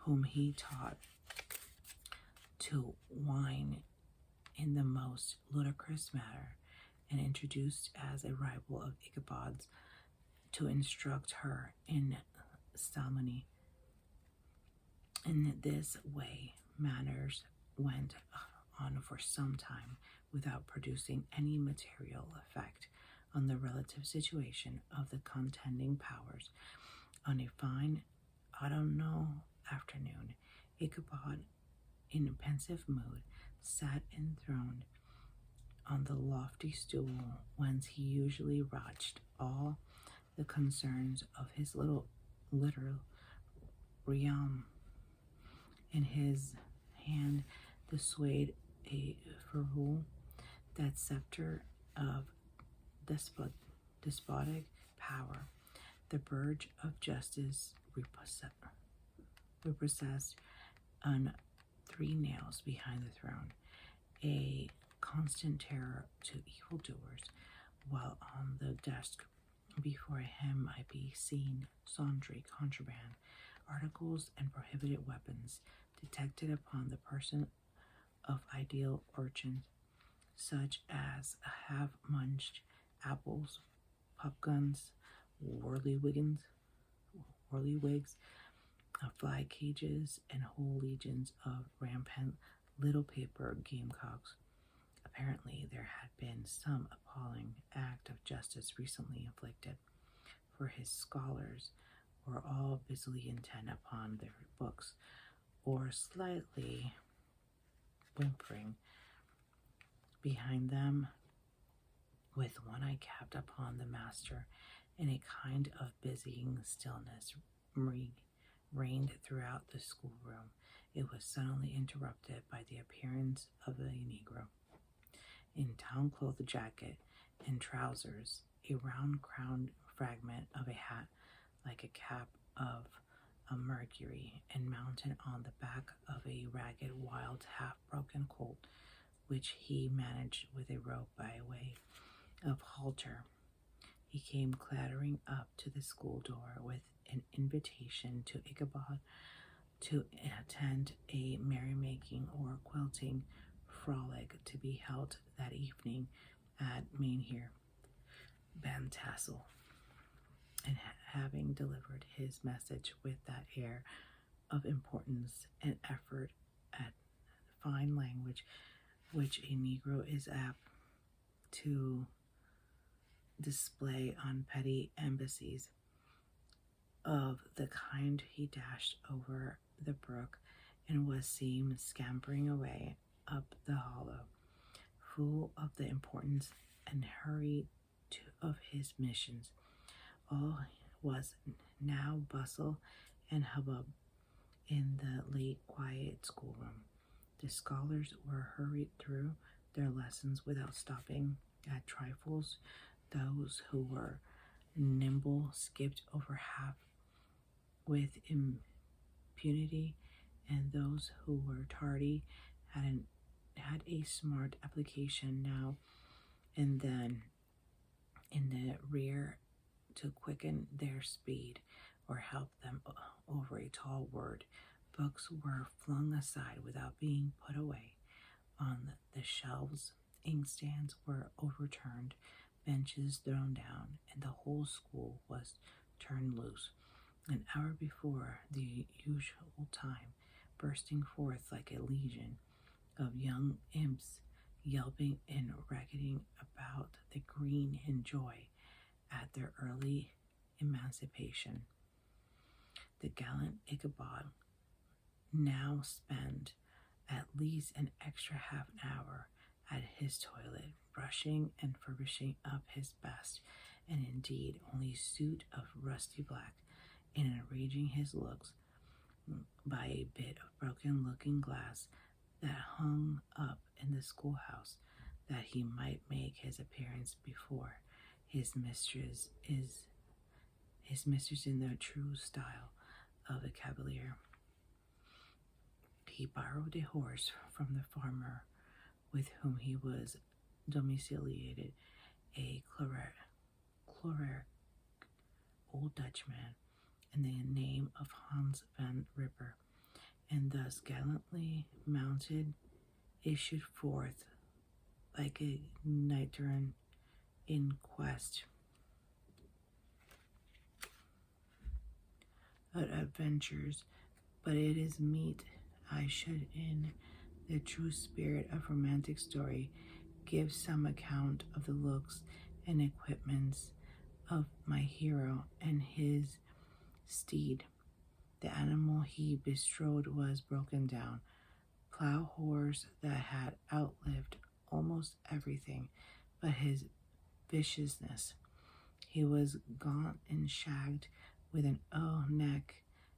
whom he taught to whine in the most ludicrous manner, and introduced as a rival of Ichabod's to instruct her in simony. In this way matters went on for some time, without producing any material effect on the relative situation of the contending powers. On a fine autumnal afternoon, Ichabod, in a pensive mood, sat enthroned on the lofty stool whence he usually watched all the concerns of his literal realm. In his hand the swayed a ferule, that scepter of despotic power, the burge of justice repossessed on 3 nails behind the throne, a constant terror to evildoers, while on the desk before him might be seen sundry contraband articles and prohibited weapons detected upon the person of ideal urchins, such as half-munched apples, popguns, whirliwigs, fly cages, and whole legions of rampant little paper gamecocks. Apparently there had been some appalling act of justice recently inflicted, for his scholars were all busily intent upon their books, or slightly whimpering behind them, with one eye capped upon the master, and a kind of busying stillness reigned throughout the schoolroom. It was suddenly interrupted by the appearance of a negro, in town-cloth jacket and trousers, a round-crowned fragment of a hat like a cap of a Mercury, and mounted on the back of a ragged, wild, half-broken colt, which he managed with a rope by way of halter. He came clattering up to the school door with an invitation to Ichabod to attend a merrymaking or quilting frolic to be held that evening at Mainhere, Bantassel. And having delivered his message with that air of importance and effort at fine language which a Negro is apt to display on petty embassies of the kind, he dashed over the brook and was seen scampering away up the hollow, full of the importance and hurry of his missions. All was now bustle and hubbub in the late quiet schoolroom. The scholars were hurried through their lessons without stopping at trifles. Those who were nimble skipped over half with impunity, and those who were tardy had a smart application now and then in the rear to quicken their speed or help them over a tall word. Books were flung aside without being put away on the shelves, inkstands were overturned, benches thrown down, and the whole school was turned loose, an hour before the usual time, bursting forth like a legion of young imps, yelping and racketing about the green in joy at their early emancipation. The gallant Ichabod now spent at least an extra half an hour at his toilet, brushing and furbishing up his best, and indeed only suit of rusty black, and enraging his looks by a bit of broken looking glass that hung up in the schoolhouse, that he might make his appearance before his mistress in the true style of a cavalier. He borrowed a horse from the farmer with whom he was domiciliated, a choleric old Dutchman, in the name of Hans van Ripper, and thus gallantly mounted, issued forth like a knight-errant in quest of adventures. But it is meet I should, in the true spirit of romantic story, give some account of the looks and equipments of my hero and his steed. The animal he bestrode was broken down, plow horse that had outlived almost everything but his viciousness. He was gaunt and shagged, with an neck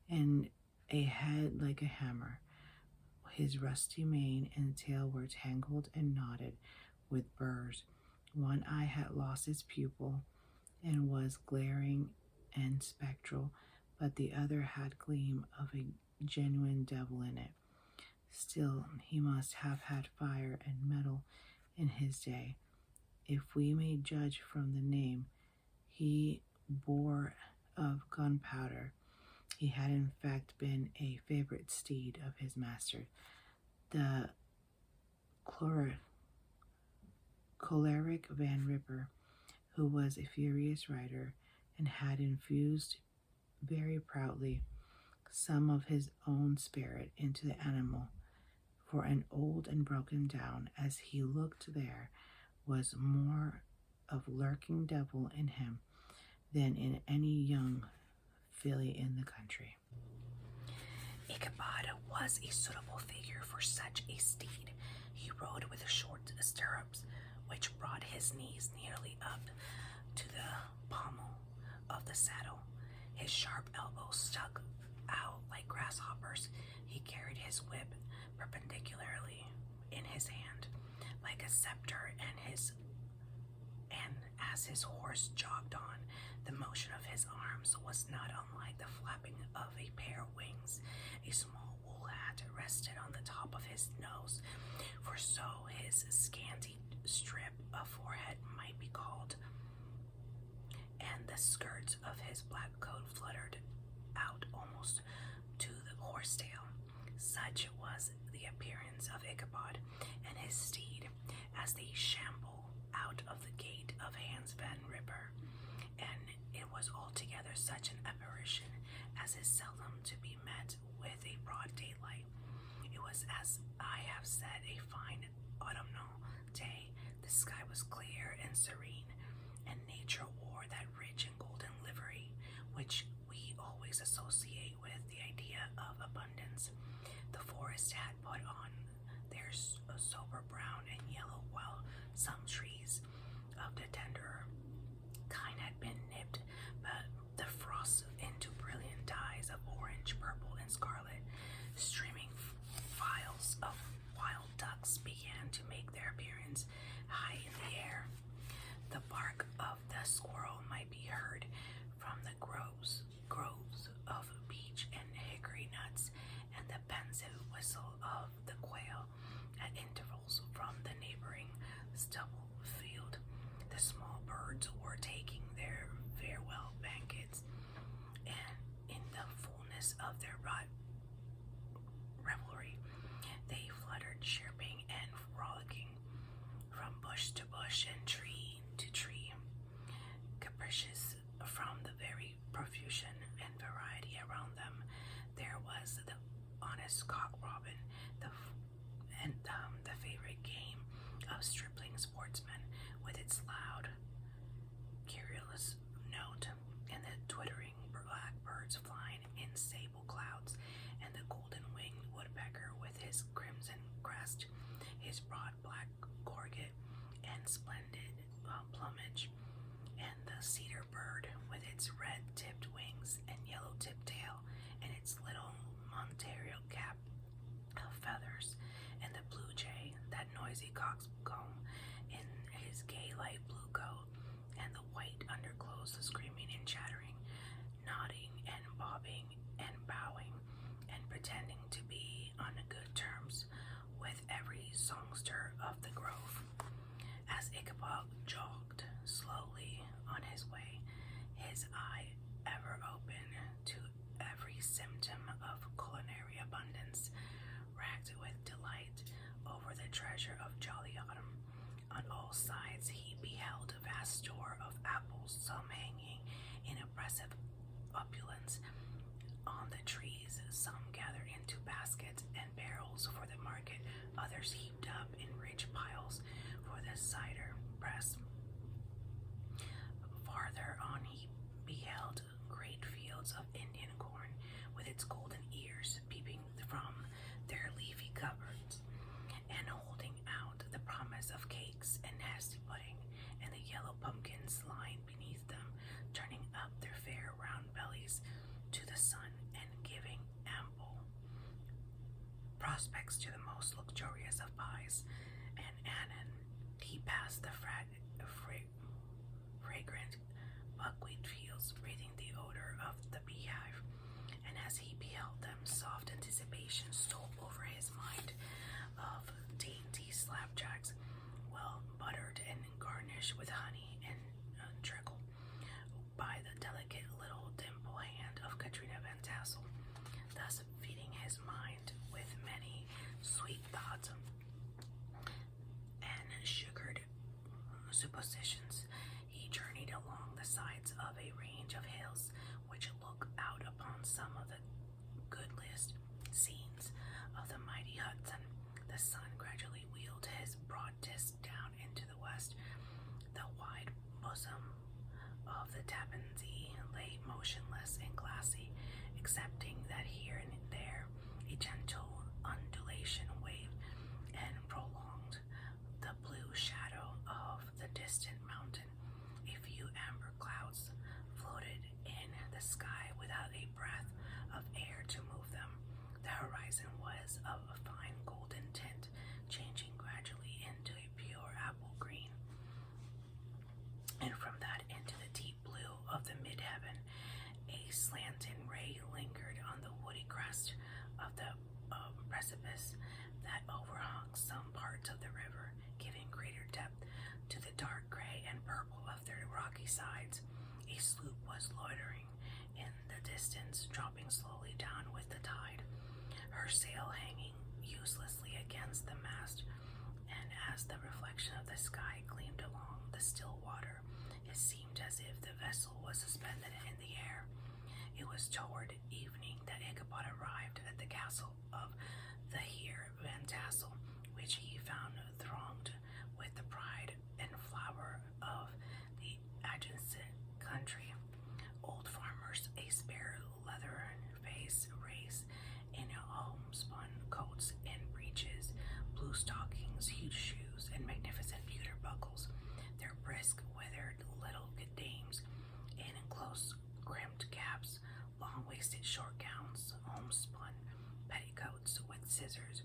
and a head like a hammer. His rusty mane and tail were tangled and knotted with burrs. One eye had lost its pupil and was glaring and spectral, but the other had gleam of a genuine devil in it. Still, he must have had fire and metal in his day, if we may judge from the name he bore of gunpowder. He had in fact been a favorite steed of his master, the choleric Van Ripper, who was a furious rider and had infused very proudly some of his own spirit into the animal. For an old and broken down as he looked, there was more of lurking devil in him than in any young filly in the country. Ichabod was a suitable figure for such a steed. He rode with short stirrups, which brought his knees nearly up to the pommel of the saddle. His sharp elbows stuck out like grasshoppers. He carried his whip perpendicularly in his hand, like a scepter, and as his horse jogged on, the motion of his arms was not unlike the flapping of a pair of wings. A small wool hat rested on the top of his nose, for so his scanty strip of forehead might be called, and the skirts of his black coat fluttered out almost to the horse tail. Such was the appearance of Ichabod and his steed as they shambled out of the gate of Hans Van Ripper, and it was altogether such an apparition as is seldom to be met with a broad daylight. It was, as I have said, a fine autumnal day. The sky was clear and serene, and nature wore that rich and golden livery which we always associate with the idea of abundance. The forest had put on their sober brown and yellow, while some trees of the tenderer kind had been nipped, but the frost into brilliant dyes of orange, purple, and scarlet. Streaming files of wild ducks began to make their appearance high in the air. The bark of the squirrel might be heard from the groves of beech and hickory nuts, and the pensive whistle of the quail at intervals from the neighboring stubble field. The small birds were taking their farewell blankets, and in the fullness of their revelry, they fluttered, chirping and frolicking from bush to bush and tree to tree, capricious from the very profusion and variety around them. There was the honest cock robin, the favorite game of stripling sportsmen, with its loud, querulous note, and the twittering blackbirds flying in sable clouds, and the golden-winged woodpecker with his crimson crest, his broad black gorget and splendid plumage, and the cedar bird with its red-tipped wings and yellow-tipped tail, and its little Ontario cap of feathers, and the blue jay, that noisy coxcomb in his gay light blue coat, and the white underclothes screaming and chattering, nodding and bobbing and bowing, and pretending to be on good terms with every songster of the grove. As Ichabod jogged slowly on his way, his eye ever open to every symptom of culinary abundance, racked with delight over the treasure of jolly autumn. On all sides he beheld a vast store of apples, some hanging in oppressive opulence on the trees, some gathered into baskets and barrels for the market, others heaped up in rich piles for the cider press. Farther on he beheld great fields of Indian corn, with its golden ears peeping from their leafy cupboards, and holding out the promise of cakes and nasty pudding, and the yellow pumpkins lying beneath them, turning up their fair round bellies to the sun, and giving ample prospects to the most luxurious of pies. And anon he passed the fragrant buckwheat fields, breathing the odor of the beehive, and as he beheld them, soft anticipation stole over his mind of dainty slapjacks, well buttered and garnished with honey and treacle by the delicate little dimple hand of Katrina Van Tassel, thus feeding his mind with many sweet thoughts and sugared suppositions. He journeyed along the sides of a range of hills which look out upon some of the goodliest scenes of the mighty Hudson. The sun gradually wheeled his broad disk down into the west. The wide bosom of the Tappan Zee lay motionless and glassy, excepting that here and there a gentle undulation waved and prolonged the blue shadow of the distant mountain. A few amber clouds floated in the sky without a breath of air to move them. The horizon was of a fine golden tint, changing gradually into a pure apple green, and from that into the deep blue of the mid-heaven. A slanting ray lingered on the woody crest of the precipice that overhung some parts of the river, giving greater depth to the dark gray and purple of their rocky sides. A sloop was loitering in the distance, dropping slowly down with the tide, her sail hanging uselessly against the mast, and as the reflection of the sky gleamed along the still water, it seemed as if the vessel was suspended in the air. It was toward evening that Ichabod arrived at the castle of the Heer Van Tassel, which he found thronged with the pride and flower of the adjacent country. Old farmers, a spare leathern faced race in homespun coats and breeches, blue stockings, huge shoes, and magnificent pewter buckles, their brisk, withered little dames in close crimped caps, long-waisted short gowns, homespun petticoats with scissors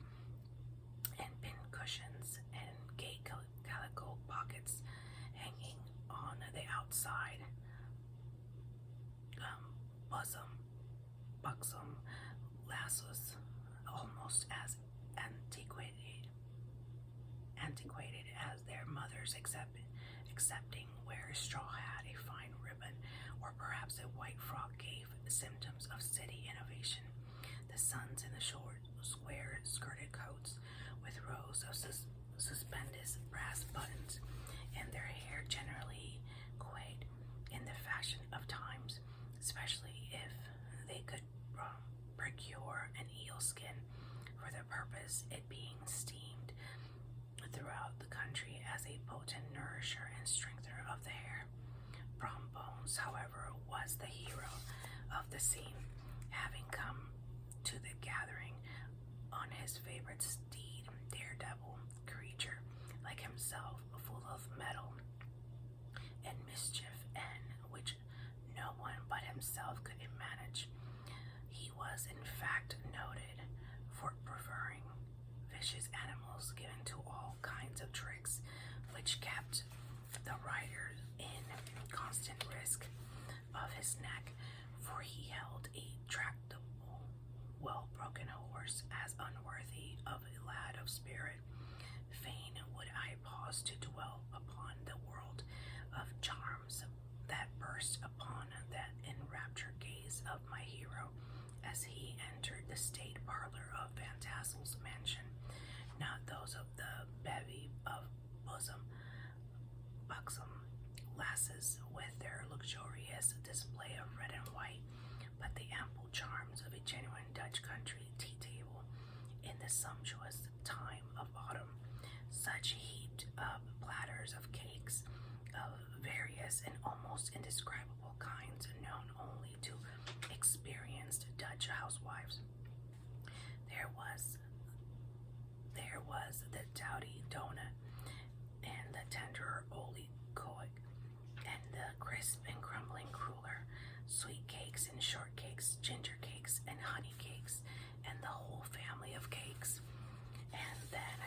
and pin cushions, and gay calico pockets hanging on the outside buxom lassos, almost as antiquated as their mothers, excepting where a straw hat, a fine ribbon, or perhaps a white frock gave symptoms of city innovation. The sons in the short, square-skirted coats, with rows of suspended brass buttons, and their hair generally coiffed in the fashion of times, especially if they could procure an eel skin for the purpose, it being steamed throughout the country as a potent nourisher and strengthener of the hair. Brom Bones, however, was the hero of the scene, having come to the gathering on his favorite steed, daredevil creature like himself, full of mettle and mischief, and which no one but himself could manage. He was in fact noted for preferring vicious animals given to all kinds of tricks, which kept the rider in constant risk of his neck, for he held a tractable, well-broken horse as unworthy of a lad of spirit. Fain would I pause to dwell upon the world of charms that burst upon that enraptured gaze of my hero as he entered the state parlor of Van Tassel's mansion, not those of the bevy of buxom lasses with their luxurious display of red and white, but the ample charms of a genuine Dutch country tea table in the sumptuous time of autumn. Such heaped up platters of cakes of various and almost indescribable kinds known only to experienced Dutch housewives. There was the dowdy donut, and the tender olie koek, and the crisp and crumbling cruller, sweet cakes and shortcakes, ginger cakes and honey cakes, and the whole family of cakes. And then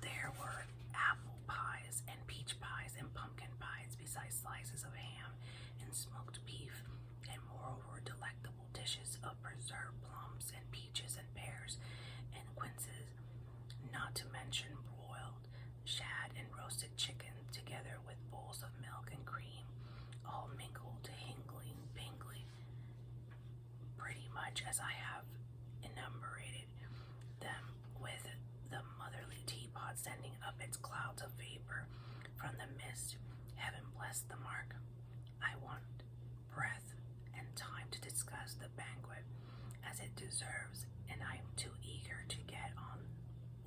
there were apple pies and peach pies and pumpkin pies, besides slices of ham and smoked beef, and moreover delectable dishes of preserved plums and peaches and pears and quinces, not to mention broiled shad and roasted chicken, together with bowls of milk and cream, all mingled hingling-pingling, pretty much as I have enumerated them, with the motherly teapot sending up its clouds of vapor from the mist. Heaven bless the mark. I want breath and time to discuss the banquet as it deserves, and I am too eager to get on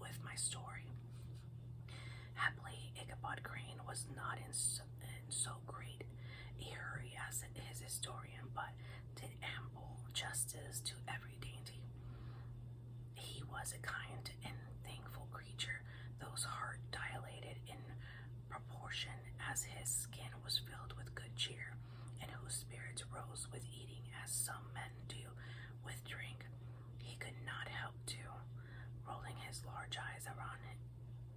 with my story. Happily, Ichabod Crane was not in so great a hurry as his historian, but did ample justice to every dainty. He was a kind and thankful creature, whose heart dilated in proportion as his skin was filled with good cheer, and whose spirits rose with eating as some men do with drink. He could not help to, rolling his large eyes around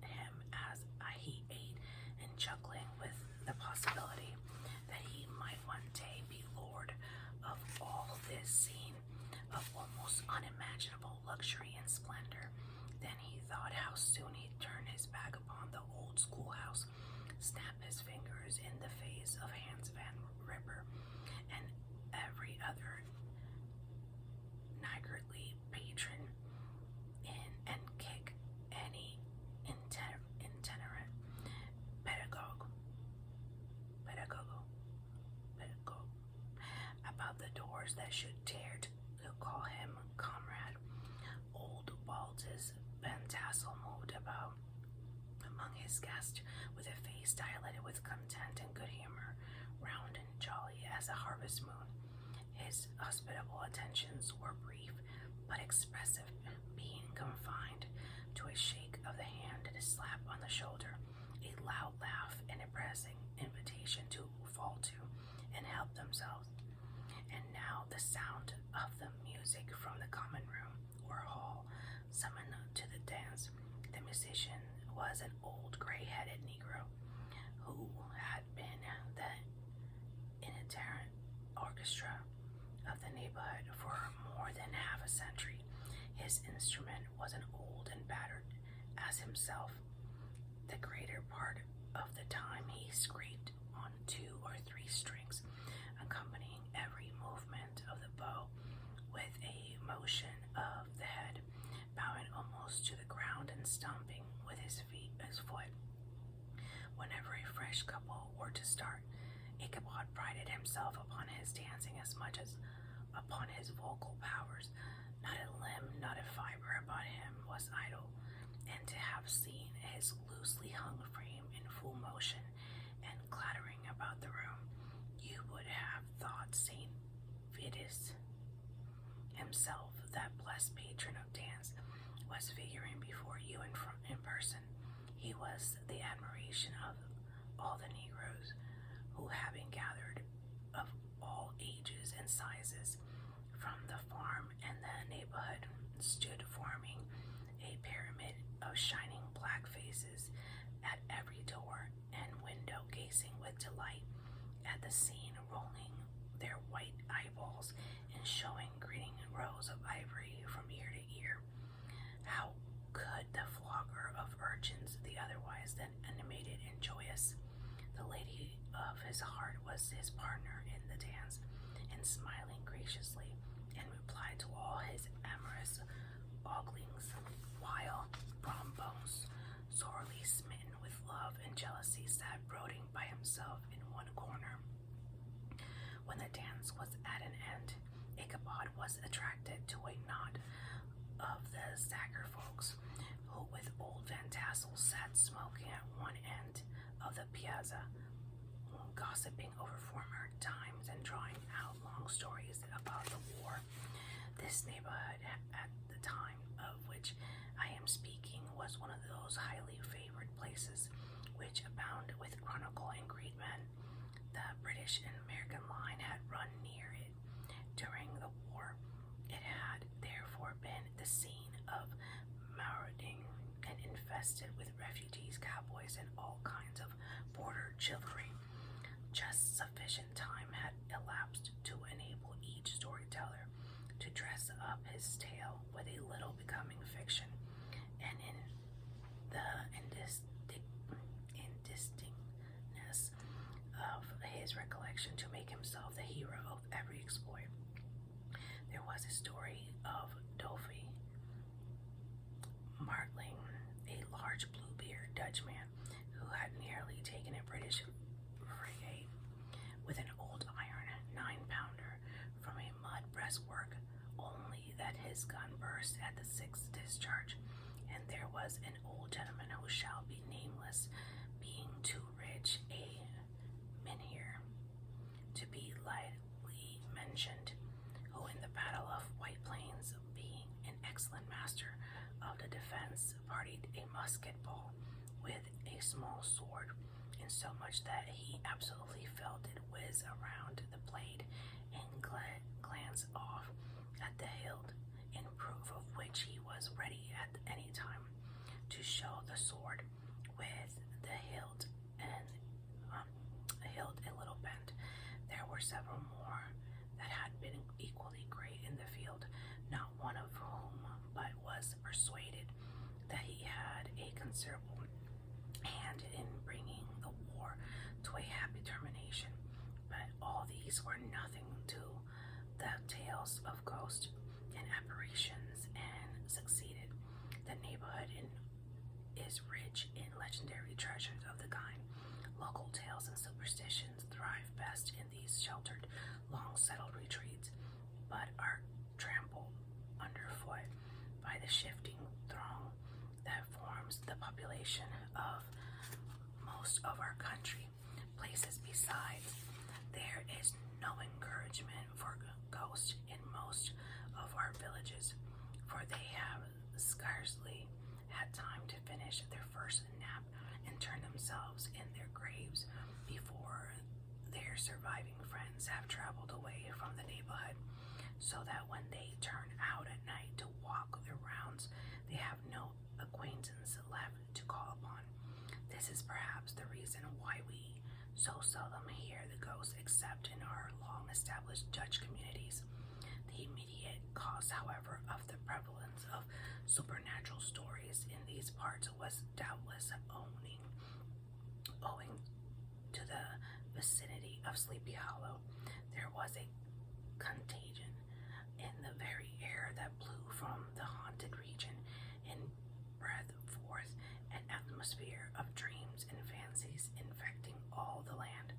him as he ate, and chuckling with the possibility that he might one day be lord of all this scene of almost unimaginable luxury and splendor. Then he thought how soon he'd turn his back upon the old schoolhouse, snap his fingers in the face of Hans Van Ripper and every other niggardly patron and kick any itinerant pedagogue about the doors that should dare to call him comrade. Old Baltus Van Tassel moved about among his guests with a face dilated with content and good humor, round and jolly as a harvest moon. His hospitable attentions were brief but expressive, being confined to a shake of the hand and a slap on the shoulder, a loud laugh, and a pressing invitation to fall to and help themselves. And now the sound of the music from the common room or hall summoned to the dance. The musician was an old gray-headed Negro who had been the itinerant orchestra of the neighborhood for more than half a century. His instrument was an old and battered as himself. The greater part of the time he scraped on 2 or 3 strings, accompanying every movement of the bow with a motion of the head, bowing almost to the ground and stomping with his foot. Whenever a fresh couple were to start, Ichabod prided himself upon his dancing as much as upon his vocal powers. Not a limb, not a fiber about him was idle, and to have seen his loosely hung frame in full motion and clattering about the room, you would have thought Saint Vitus himself, that blessed patron of dance, was figuring before you in person. He was the admiration of all the Negroes, who, having gathered of all ages and sizes from the farm and the neighborhood, stood forming a pyramid of shining black faces at every door and window, gazing with delight at the scene, rolling their white eyeballs and showing grinning rows of ivory from ear to ear. How could the flogger of urchins the otherwise than animated and joyous? The lady of his heart was his partner in the dance, and smiling graciously in reply to all his amorous oglings, while Brom Bones, sorely smitten with love and jealousy, sat brooding by himself in one corner. When the dance was at an end, Ichabod was attracted to a knot of the Stacker folks, who with old Van Tassel sat smoking at one end of the piazza, gossiping over former times and drawing out long stories about the war. This neighborhood, at the time of which I am speaking, was one of those highly favored places which abound with chronicle and great men. The British and American line had run near it during the war. It had therefore been the scene of marauding and infested with refugees, cowboys, and all kinds of border chivalry. Just sufficient time had elapsed to enable each storyteller to dress up his tale with a little becoming fiction, and in the indistinctness of his recollection to make himself the hero of every exploit. There was a story of Dolphy Martling, a large blue-bearded Dutchman who had nearly taken a British frigate with an old iron 9-pounder from a mud breastwork, only that his gun burst at the 6th discharge, and there was an old gentleman who shall be nameless, being too rich a mynheer to be lightly mentioned, who in the battle of White Plains, being an excellent master of the defense, partied a musket ball with a small sword, insomuch that he absolutely felt it whiz around the blade and glance off at the hilt, in proof of which he was ready at any time to show the sword with the hilt and a little bent. There were several more that had been equally great in the field, not one of whom but was persuaded that he had a considerable hand in bringing the war to a happy termination. But all these were nothing to the tales of ghosts and apparitions, and succeeded. The neighborhood is rich in legendary treasures of the kind. Local tales and superstitions thrive best in these sheltered, long-settled retreats, but are trampled underfoot by the shifting throng that forms the population of most of our country places. Besides, there is no encouragement for ghosts in most of our villages, for they have scarcely had time to finish their first nap and turn themselves in their graves before their surviving friends have traveled away from the neighborhood, so that when they turn out at night to walk their rounds, they have no acquaintance left to call upon. This is perhaps the reason why we so seldom hear the ghosts except in our long-established Dutch communities. The immediate cause, however, of the prevalence of supernatural stories in these parts was doubtless owing to the vicinity of Sleepy Hollow. There was a contagion in the very air that blew from the haunted region and breathed forth an atmosphere of dreams and fancies infecting all the land.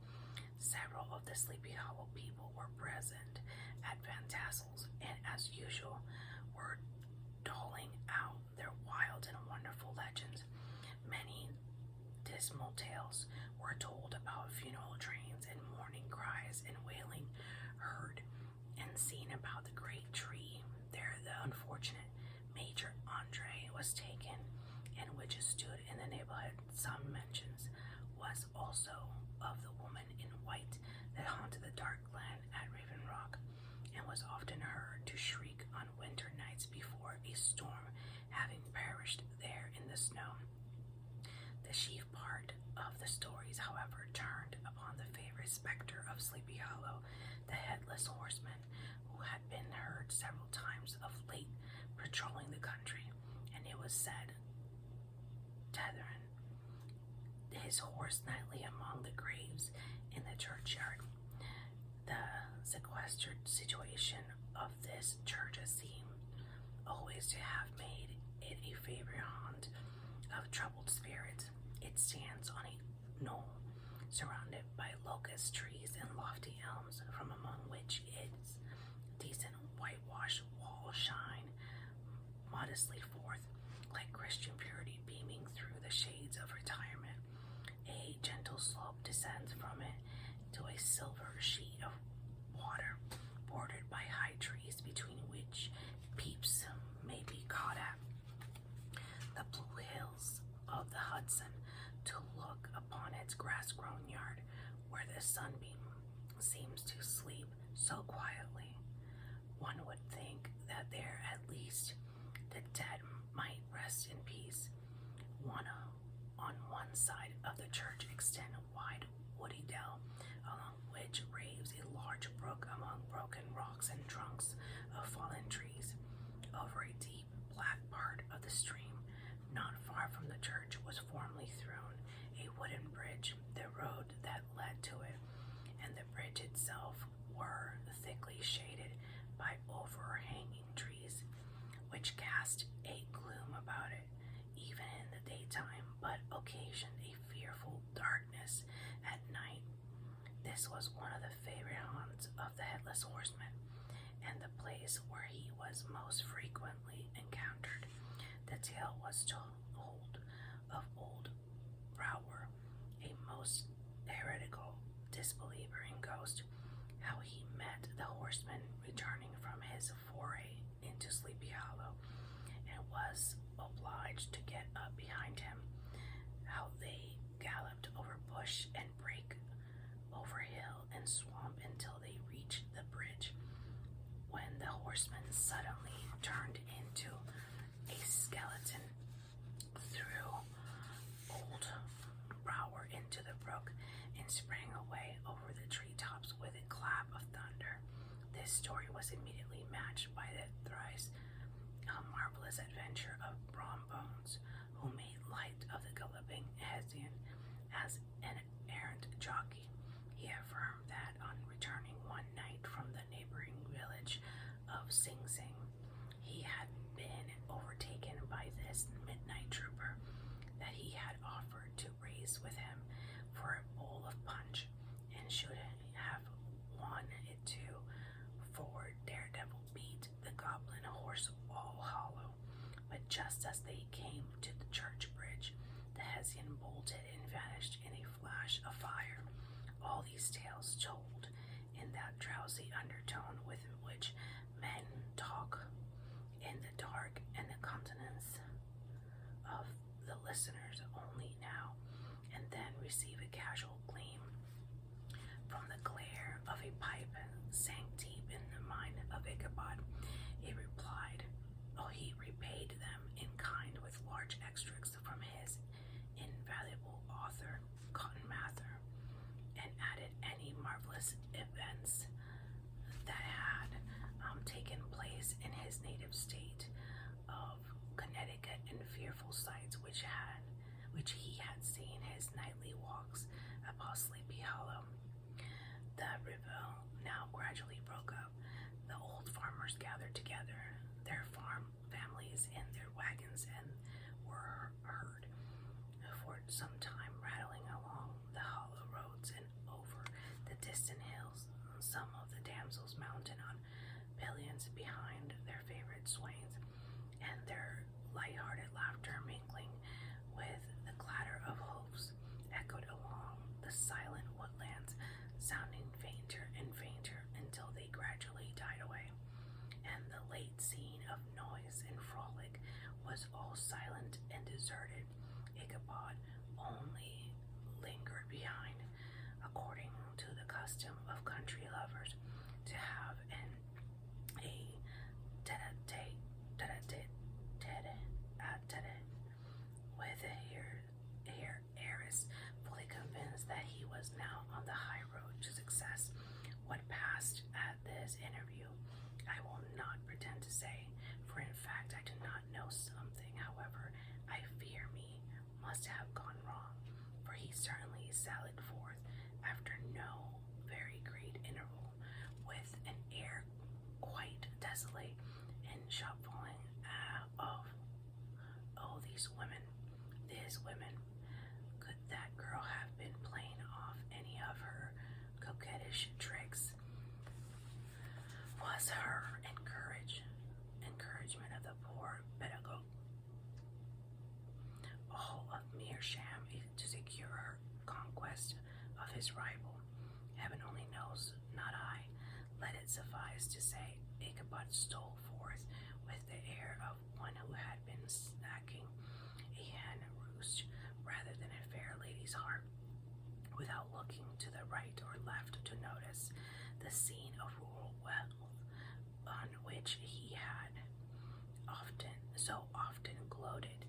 Several of the Sleepy Hollow people were present at Van Tassel's, and as usual were doling out their wild and wonderful legends. Many dismal tales were told about funeral trains and mourning cries and wailing heard and seen about the great tree there the unfortunate Major Andre was taken, and which stood in the neighborhood. Some mentions was also of the woman in white that haunted the dark glen at Raven Rock, and was often heard to shriek on winter nights before a storm, having perished there in the snow. The chief part of the stories, however, turned upon the favorite specter of Sleepy Hollow, the headless horseman, who had been heard several times of late patrolling the country, and it was said, tethering his horse nightly among the graves in the churchyard. The sequestered situation of this church seemed always to have made it a favorite haunt of troubled spirits. It stands on a knoll, surrounded by locust trees and lofty elms, from among which its decent whitewashed walls shine modestly forth, like Christian purity beaming through the shades of retirement. A gentle slope descends from it to a silver sheet of water, bordered by high trees between which peeps may be caught at the blue hills of the Hudson, to look upon its grass-grown yard, where the sunbeam seems to sleep so quietly. One would think that there at least the dead might rest in peace. On one side of the church extend a wide woody dell, along which raves a large brook among broken rocks and trunks of fallen trees. Over a deep black part of the stream, not far from the church, was formerly thrown a wooden bridge. The road that led to it and the bridge itself were thickly shaded by overhanging trees, which cast a gloom about it, even in the daytime, but occasioned a fearful darkness at night. This was one of the favorite haunts of the Headless Horseman, and the place where he was most frequently encountered. The tale was told of old Brower, a most heretical disbeliever in ghosts, how he met the horseman returning from his foray into Sleepy Hollow, and was obliged to get up behind him, how they galloped over bush and brake, over hill and swamp, until they reached the bridge, when the horseman suddenly turned into a skeleton, threw old Brower into the brook, and sprang away over the treetops with a clap of thunder. This story was immediately matched by the thrice marvelous adventure of Brom Bones, who made light of the galloping Hessian as an errant jockey. He affirmed that on returning one night from the neighboring village of Sing Sing, he had been overtaken by this midnight trooper, that he had offered to race with him for a bowl of punch, and should have won it too, for Daredevil beat the goblin horse all hollow. But just as they came to the church bridge, the Hessian bolted and vanished in a flash of fire. All these tales told in that drowsy undertone with which men talk in the dark, and the countenance of the listeners only now and then receive a casual gleam from the glare of a pipe, sank deep in the mind of Ichabod. He repaid them in kind with large extracts from his invaluable author, Cotton Mather, and added any marvelous events that had taken place in his native state of Connecticut, and fearful sights which he had seen his nightly walks upon Sleepy Hollow. The revel now gradually broke up. The old farmers gathered together, their farm families in their wagons, and were heard for some time rattling along the hollow roads and over the distant hills, some of the damsels mounted on pillions behind their favorite swains, and their light-hearted laughter mingling with the clatter of hoofs echoed along the silent woodlands, sounding fainter and fainter until they gradually died away, and the late scene of noise and frolic was all silent and deserted. Ichabod only lingered behind, according to the custom of country lovers, to have a tete-a-tete with a heiress, fully convinced that he was now on the high road to success. What passed at this interview I will not pretend to say, for in fact I do not know. Something, however, I fear me must have gone wrong, for he certainly sallied forth after no very great interval, with an air quite desolate and shop-falling of these women, could that girl have been playing off any of her coquettish tricks? Was her encouragement his rival. Heaven only knows, not I. Let it suffice to say, Ichabod stole forth with the air of one who had been snacking a hen roost rather than a fair lady's heart, without looking to the right or left to notice the scene of rural wealth on which he had so often gloated.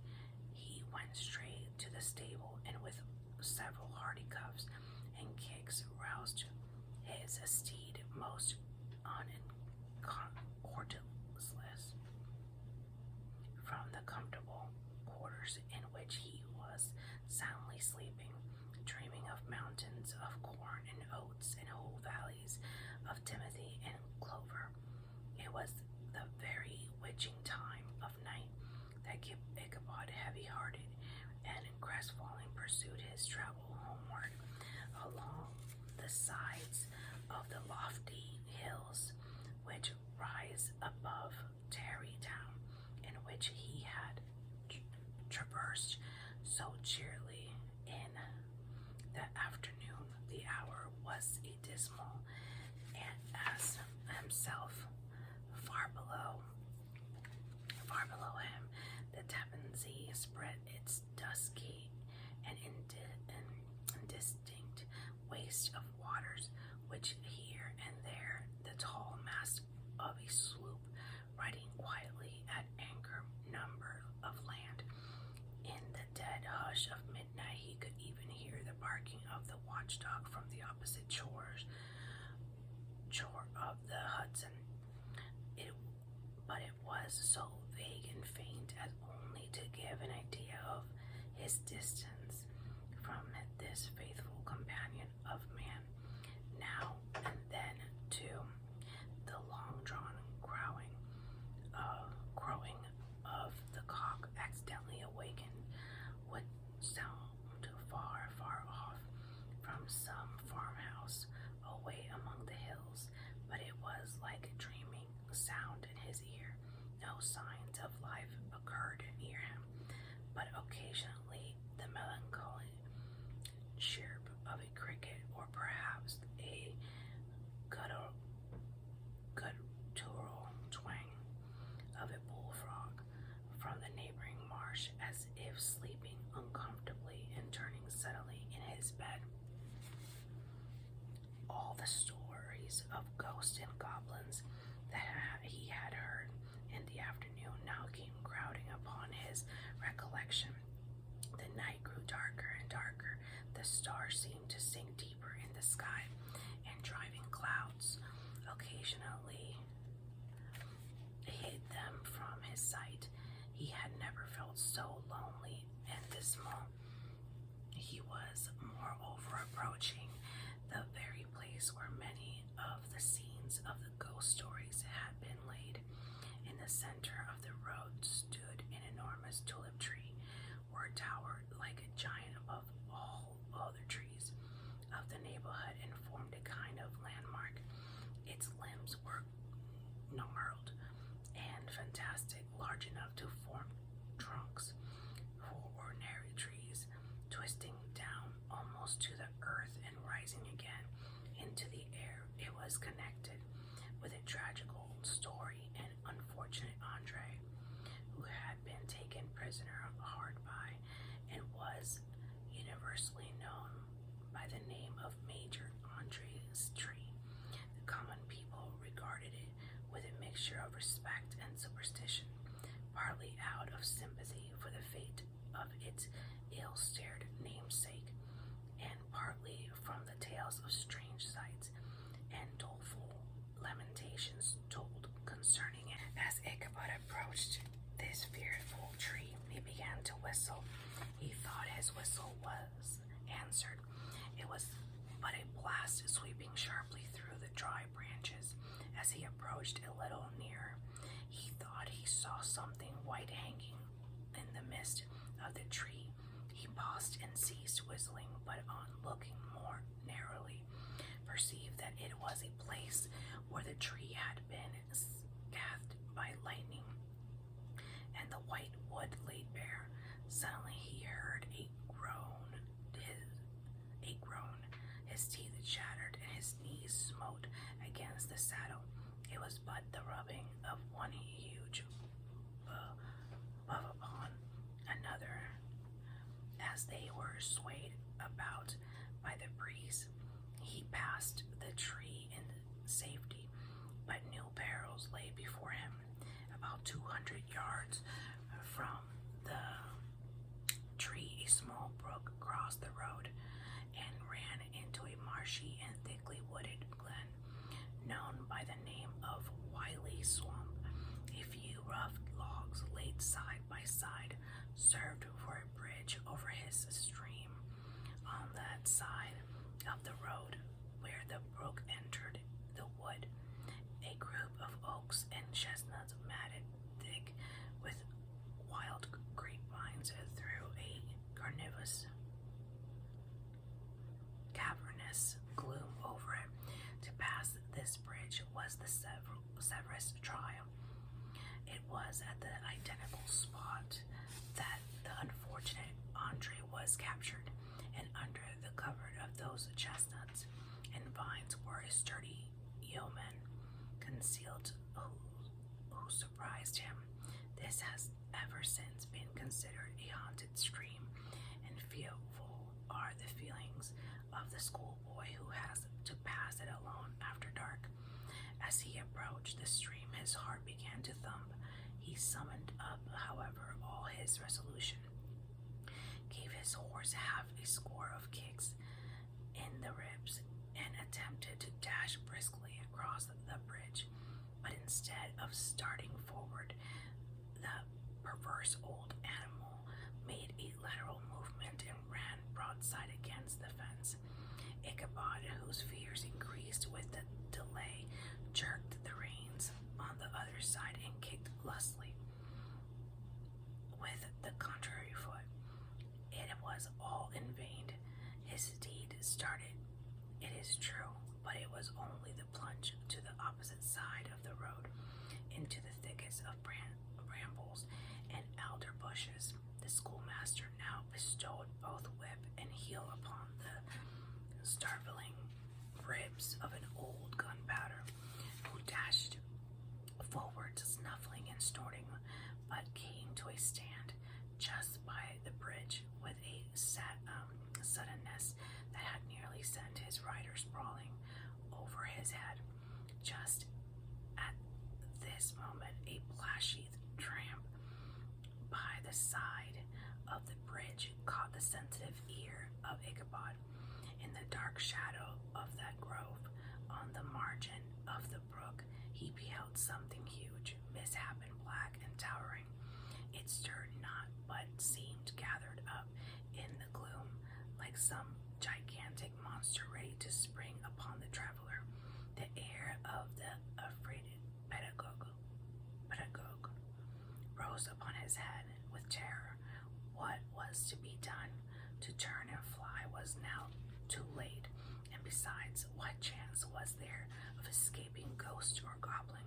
He went straight to the stable, and with several hearty cuffs and kicks roused his steed most uncomfortless from the comfortable quarters in which he was soundly sleeping, dreaming of mountains of corn and oats and whole valleys of timothy and clover. It was the very witching time of night that Ichabod, heavy-hearted and crestfallen, pursued his travel homeward along the sides of the lofty hills which rise above Tarrytown, in which he had traversed so cheerily in the afternoon. The hour was a dismal, and as himself far below him, the Tappensee spread its dusky and indistinct waste of waters, which here and there the tall mast of a sloop riding quietly at anchor number of land. In the dead hush of midnight he could even hear the barking of the watchdog from the opposite shore of the Hudson. But it was so vague and faint as only to give an idea of his distance from this faithful companion of man. Now and then, too, the long-drawn crowing of the cock, accidentally awakened, would sound far, far off from some farmhouse away among the hills, but it was like a dreaming sound in his ear. No signs of life occurred near him, but occasionally the melancholy chirp of a cricket, or perhaps a guttural twang of a bullfrog from the neighboring marsh, as if sleeping uncomfortably and turning suddenly in his bed. All the stories of ghosts and goblins that he had heard in the afternoon now came crowding upon his recollection. The night grew darker and darker. The stars seemed to sink deeper in the sky, and driving clouds occasionally hid them from his sight. He had never felt so lonely and dismal. He was, moreover, approaching the very place where many of the scenes of the ghost stories had been laid. In the center of the road stood an enormous tulip tree, or towered like a giant above all other trees of the neighborhood, and formed a kind of landmark. Its limbs were gnarled and fantastic, large enough to form trunks for ordinary trees, twisting down almost to the earth and rising again into the air. It was connected with a tragical story, and unfortunate Andre, who had been taken prisoner hard by, and was universally known by the name of Major Andre's tree. The common people regarded it with a mixture of respect and superstition, partly out of sympathy for the fate of its ill-starred namesake, and partly from the tales of strange sights and doleful lamentations told concerning it. As Ichabod approached this fearful tree, he began to whistle. He thought his whistle was answered. It was but a blast sweeping sharply through the dry branches. As he approached a little nearer, he thought he saw something white hanging in the midst of the tree. He paused and ceased whistling, but on looking more narrowly, perceived that it was a place where the tree had been scathed by lightning, and the white wood laid bare. Suddenly he heard a groan. His his teeth chattered and his knees smote against the saddle. It was but the rubbing of one huge above upon another as they were swayed about by the breeze. He passed the tree in safety, but new perils lay before him. About 200 yards from the tree, a small brook crossed the road and ran into a marshy and thickly wooded glen, known by the name of Wiley Swamp. A few rough logs laid side by side served for a bridge over his stream. On that side of the road where the brook entered the wood, a group of oaks and chestnuts matted thick with wild grapevines threw a cavernous gloom over it. To pass this bridge was the severest trial. It was at the identical spot that the unfortunate Andre was captured, and under the cover of those chestnuts and vines were a sturdy yeoman concealed who surprised him. This has ever since been considered a haunted stream, and fearful are the feelings of the schoolboy who has to pass it alone after dark. As he approached the stream, his heart began to thump. He summoned up, however, all his resolution, gave his horse half a score of kicks in the ribs, and attempted to dash briskly across the bridge. But instead of starting forward, the perverse old animal made a lateral movement and ran broadside against the fence. Ichabod, whose fears increased with the delay, jerked the reins on the other side and kicked lustily with the contrary foot. It was all in vain. His steed started, it is true, but it was only the plunge to the opposite side of the road, into the thickets of brambles and alder bushes. The schoolmaster now bestowed both whip and heel upon the starveling ribs of an old gunpowder, who dashed forward, snuffling and snorting, but came to a stand just by the bridge with a suddenness that had nearly sent his rider sprawling over his head. Just at this moment, a plashy tramp by the side of the bridge caught the sensitive ear of Ichabod. In the dark shadow of that grove, on the margin of the brook, he beheld something huge, misshapen, black and towering. It stirred not, but seemed gathered up in the gloom, like some gigantic monster ready to spring upon the traveler. The air of the affrighted pedagogue rose upon his head with terror. What was to be done? To turn and fly was now too late, and besides, what chance was there of escaping ghost or goblin,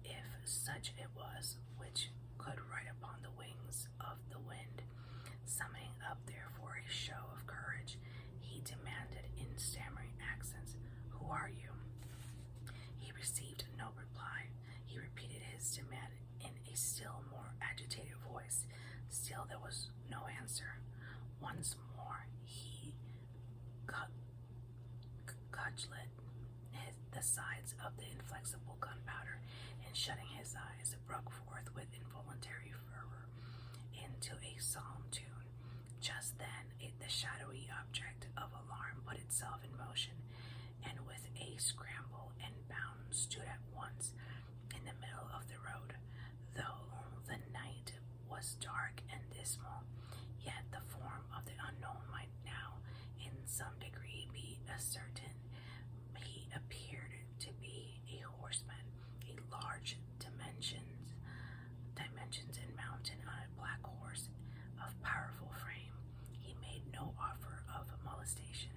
if such it was, which could ride upon the wings of the wind? Summoning up therefore a show of courage, he demanded in stammering accents, "Who are you?" He received no reply. He repeated his demand in a still more agitated voice. Still there was no answer. Once more he cudgeled the sides of the inflexible gunpowder, and shutting his eyes, broke forth with involuntary fervor into a solemn tune. Just then the shadowy object of alarm put itself in motion, and with a scramble and bound stood at once in the middle of the road. Though the night was dark and dismal, yet the form of the unknown might now in some degree be ascertained. He appeared to be a horseman, a large dimensions and mounted on a black horse of powerful frame. He made no offer of molestation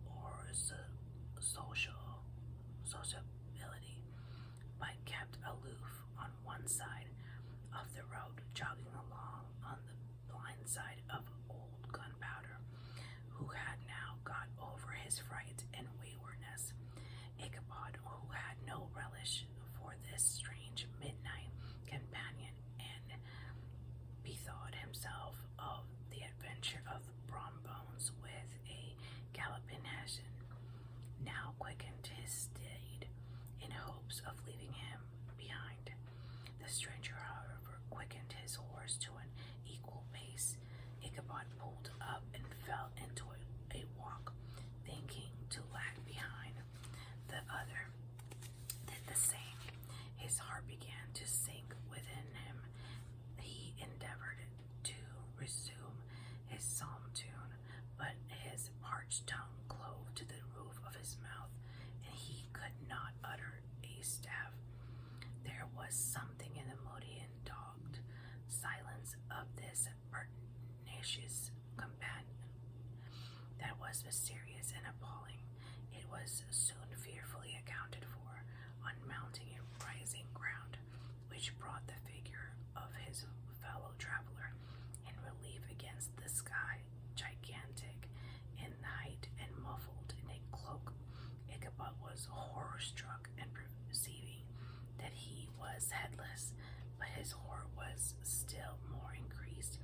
or sociability, but kept aloof on one side of the road, jogging along on the blind side of old Gunpowder, who had now got over his fright stranger, however, quickened his horse to an equal pace. Ichabod pulled up and fell into a walk, thinking to lag behind. The other did the same. His heart began to sink within him. He endeavored to resume his psalm tune, but his parched tongue clove to the roof of his mouth, and he could not utter a staff. There was something in the moody and dogged silence of this pernicious companion that was mysterious and appalling. It was soon fearfully accounted for on mounting a rising ground, which brought the figure of his fellow traveler in relief against the sky, gigantic in height and muffled in a cloak. Ichabod was horror-struck and perceiving that he was headless, but his horror was still more increased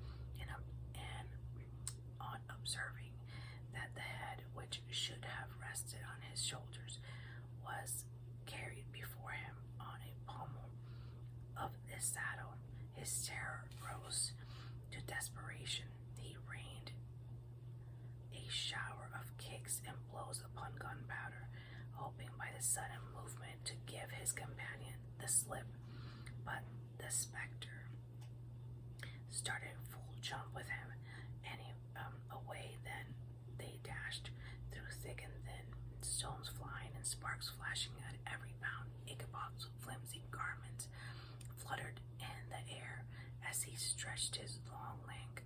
on observing that the head, which should have rested on his shoulders, was carried before him on a pommel of the saddle. His terror rose to desperation. He rained a shower of kicks and blows upon Gunpowder, hoping by the sudden movement to give his companion the slip. But the spectre started full jump with him, and away then they dashed through thick and thin, stones flying and sparks flashing at every bound. Ichabod's flimsy garments fluttered in the air as he stretched his long, lank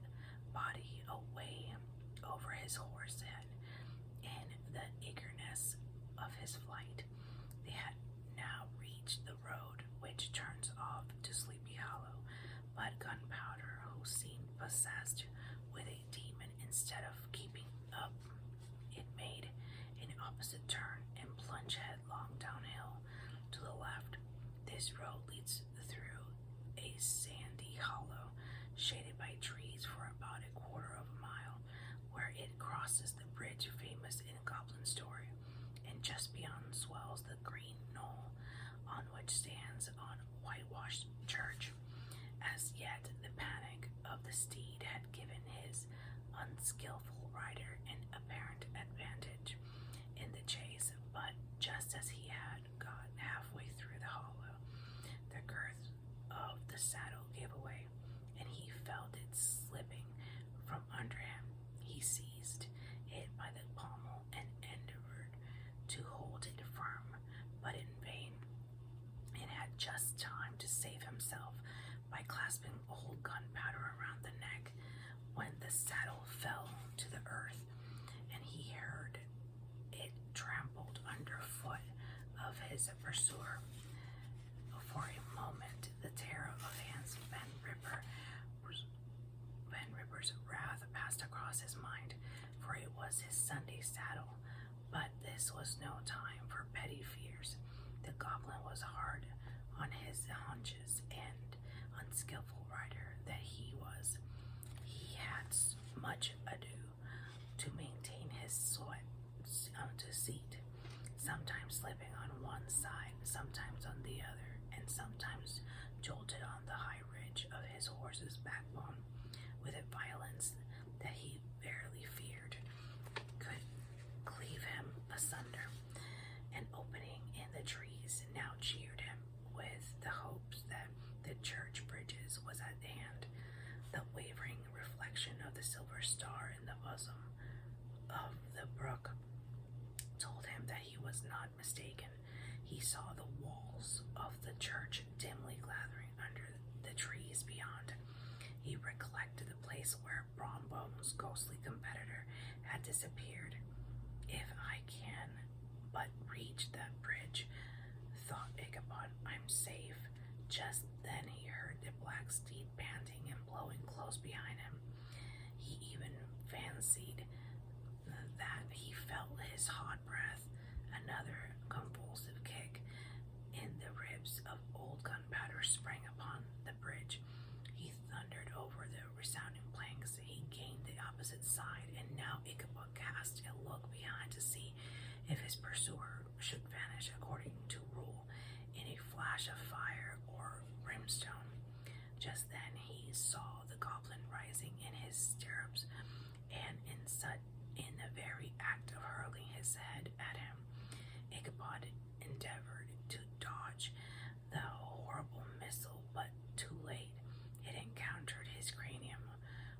body away over his horse's head. In the eagerness of his flight, they had now reached the road which turns off to Sleepy Hollow, but Gunpowder, who seemed possessed with a demon, instead of keeping up, it made an opposite turn and plunged headlong downhill to the left. This road leads through a sandy hollow, shaded by trees for about a quarter of a mile, where it crosses the bridge famous in Goblin story, and just beyond swells the green knoll on which stands a whitewashed church. As yet, the panic of the steed had given his unskillful rider an apparent advantage in the chase, but just as he had got halfway through the hollow, the girth of the saddle gave away, and he felt it slipping from under him. He seized it by the pommel and endeavored to hold it firm, but in vain. It had just time to save himself by clasping old Gunpowder around the neck when the saddle fell to the earth, and he heard it trampled underfoot of his pursuer. For a moment, the terror of Van Ripper's wrath passed across his mind, for it was his Sunday saddle. But this was no time for petty fears. The goblin was hard on his haunches, and unskillful rider that he was, he had much ado to maintain his seat, sometimes slipping on one side, sometimes on the other, and sometimes jolted on the high ridge of his horse's backbone with a violence that he verily feared could cleave him asunder. An opening in the trees now cheered him with the hopes that the church bridges was at hand. The wavering reflection of the silver star in the bosom of the brook told him that he was not mistaken. He saw the walls of the church dimly gathering under the trees beyond. He recollected the place where Brombone's ghostly competitor had disappeared. If I can but reach that bridge, thought Ichabod, I'm safe. Just then he heard the black steed panting and blowing close behind him. He even fancied that he felt his hot breath. Another convulsive kick in the ribs of old Gunpowder sprang upon the bridge. He thundered over the resounding planks. He gained the opposite side, and now Ichabod cast a look behind to see if his pursuer should vanish according to rule in a flash of fire or brimstone. Just then he saw the goblin rising in his stirrups, and in the very act of hurling his head at him, Ichabod endeavored to dodge the horrible missile, but too late. It encountered his cranium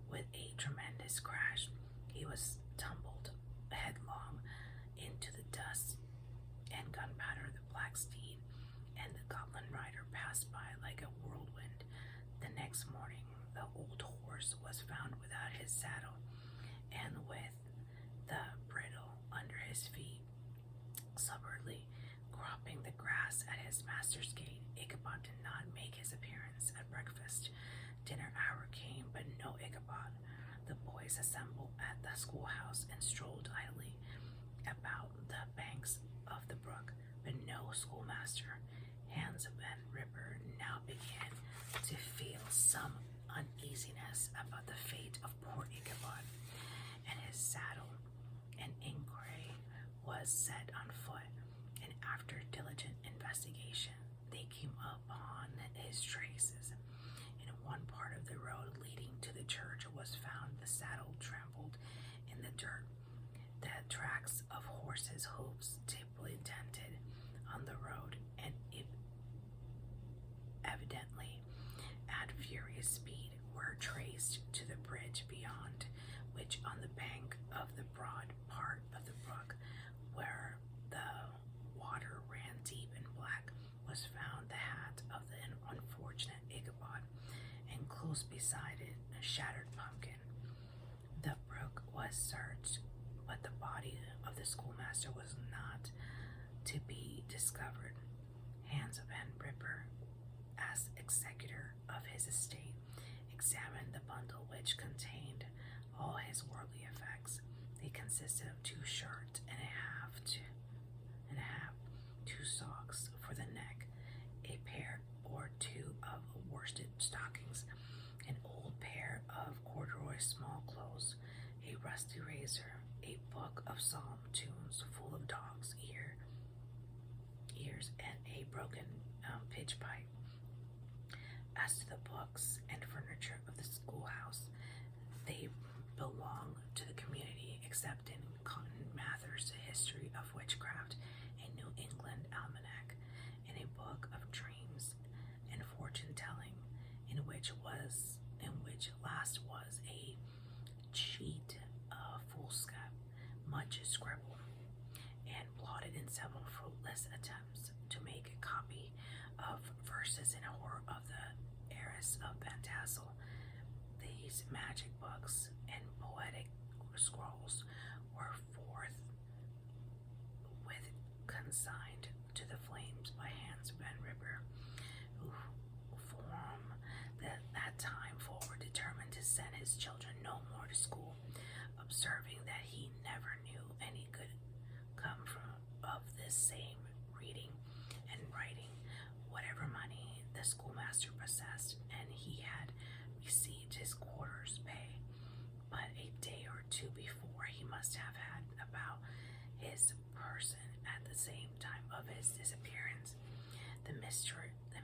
with a tremendous crash. He was tumbled headlong into the dust and gunpowder. The black steed and the goblin rider passed by like a whirlwind. The next morning, the old horse was found without his saddle and with the bridle under his feet, stubbornly cropping the grass at his master's gate. Ichabod did not make his appearance at breakfast. Dinner hour came, but no Ichabod. The boys assembled at the schoolhouse and strolled idly about the banks of the brook, but no schoolmaster. Hans Van Ripper now began to feel some uneasiness about the fate of poor Ichabod, and his saddle and inquiry was set on foot, and after diligent investigation they came upon his traces. In one part of the road leading to the church was found the saddle trampled in the dirt, the tracks of horses' hoofs deeply dented on the road, and evidently at furious speed were traced to the bridge beyond, which on the bank of the broad part of the brook, where the water ran deep and black, was found the hat of the unfortunate Ichabod, and close beside it a shattered pumpkin. The brook was searched, but the body of the schoolmaster was not to be discovered. Hans Van Ripper, as executor of his estate, examined the bundle which contained all his worldly effects. They consisted of 2 shirts and a half, 2 socks for the neck, a pair or 2 of worsted stockings, an old pair of corduroy small clothes, a rusty razor, a book of psalm tunes full of dogs' ears, and a broken pitch pipe. As to the books and furniture of the schoolhouse, they belong to the community, except in Cotton Mather's History of Witchcraft, a New England almanac, and a book of dreams and fortune telling, in which last was a cheat foolscap, much scribbled and blotted in several fruitless attempts to make a copy of verses in horror of the heiress of Van Tassel. These magic books and poetic scrolls were forthwith consigned to the flames by Hans Van Ripper, who from that time forward determined to send his children no more to school, observing that he never knew any good come from of this same reading and writing. Whatever money the schoolmaster possessed, and he had received his quarter's pay, but a day or 2 before he must have had about his person at the same time of his disappearance. The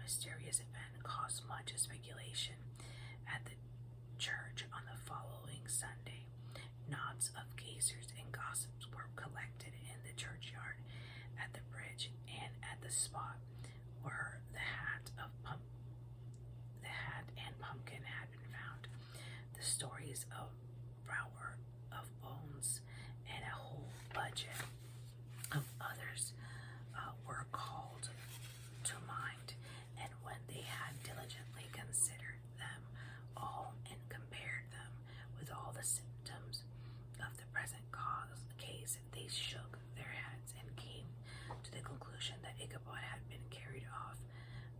mysterious event caused much speculation at the church on the following Sunday. Knots of gazers and gossips were collected in the churchyard, at the bridge, and at the spot where the hat and pumpkin had been found. The stories of Brower, of Bones, and a whole budget of others were called to mind, and when they had diligently considered them all and compared them with all the symptoms of the present case, they shook their heads and came to the conclusion that Ichabod had been carried off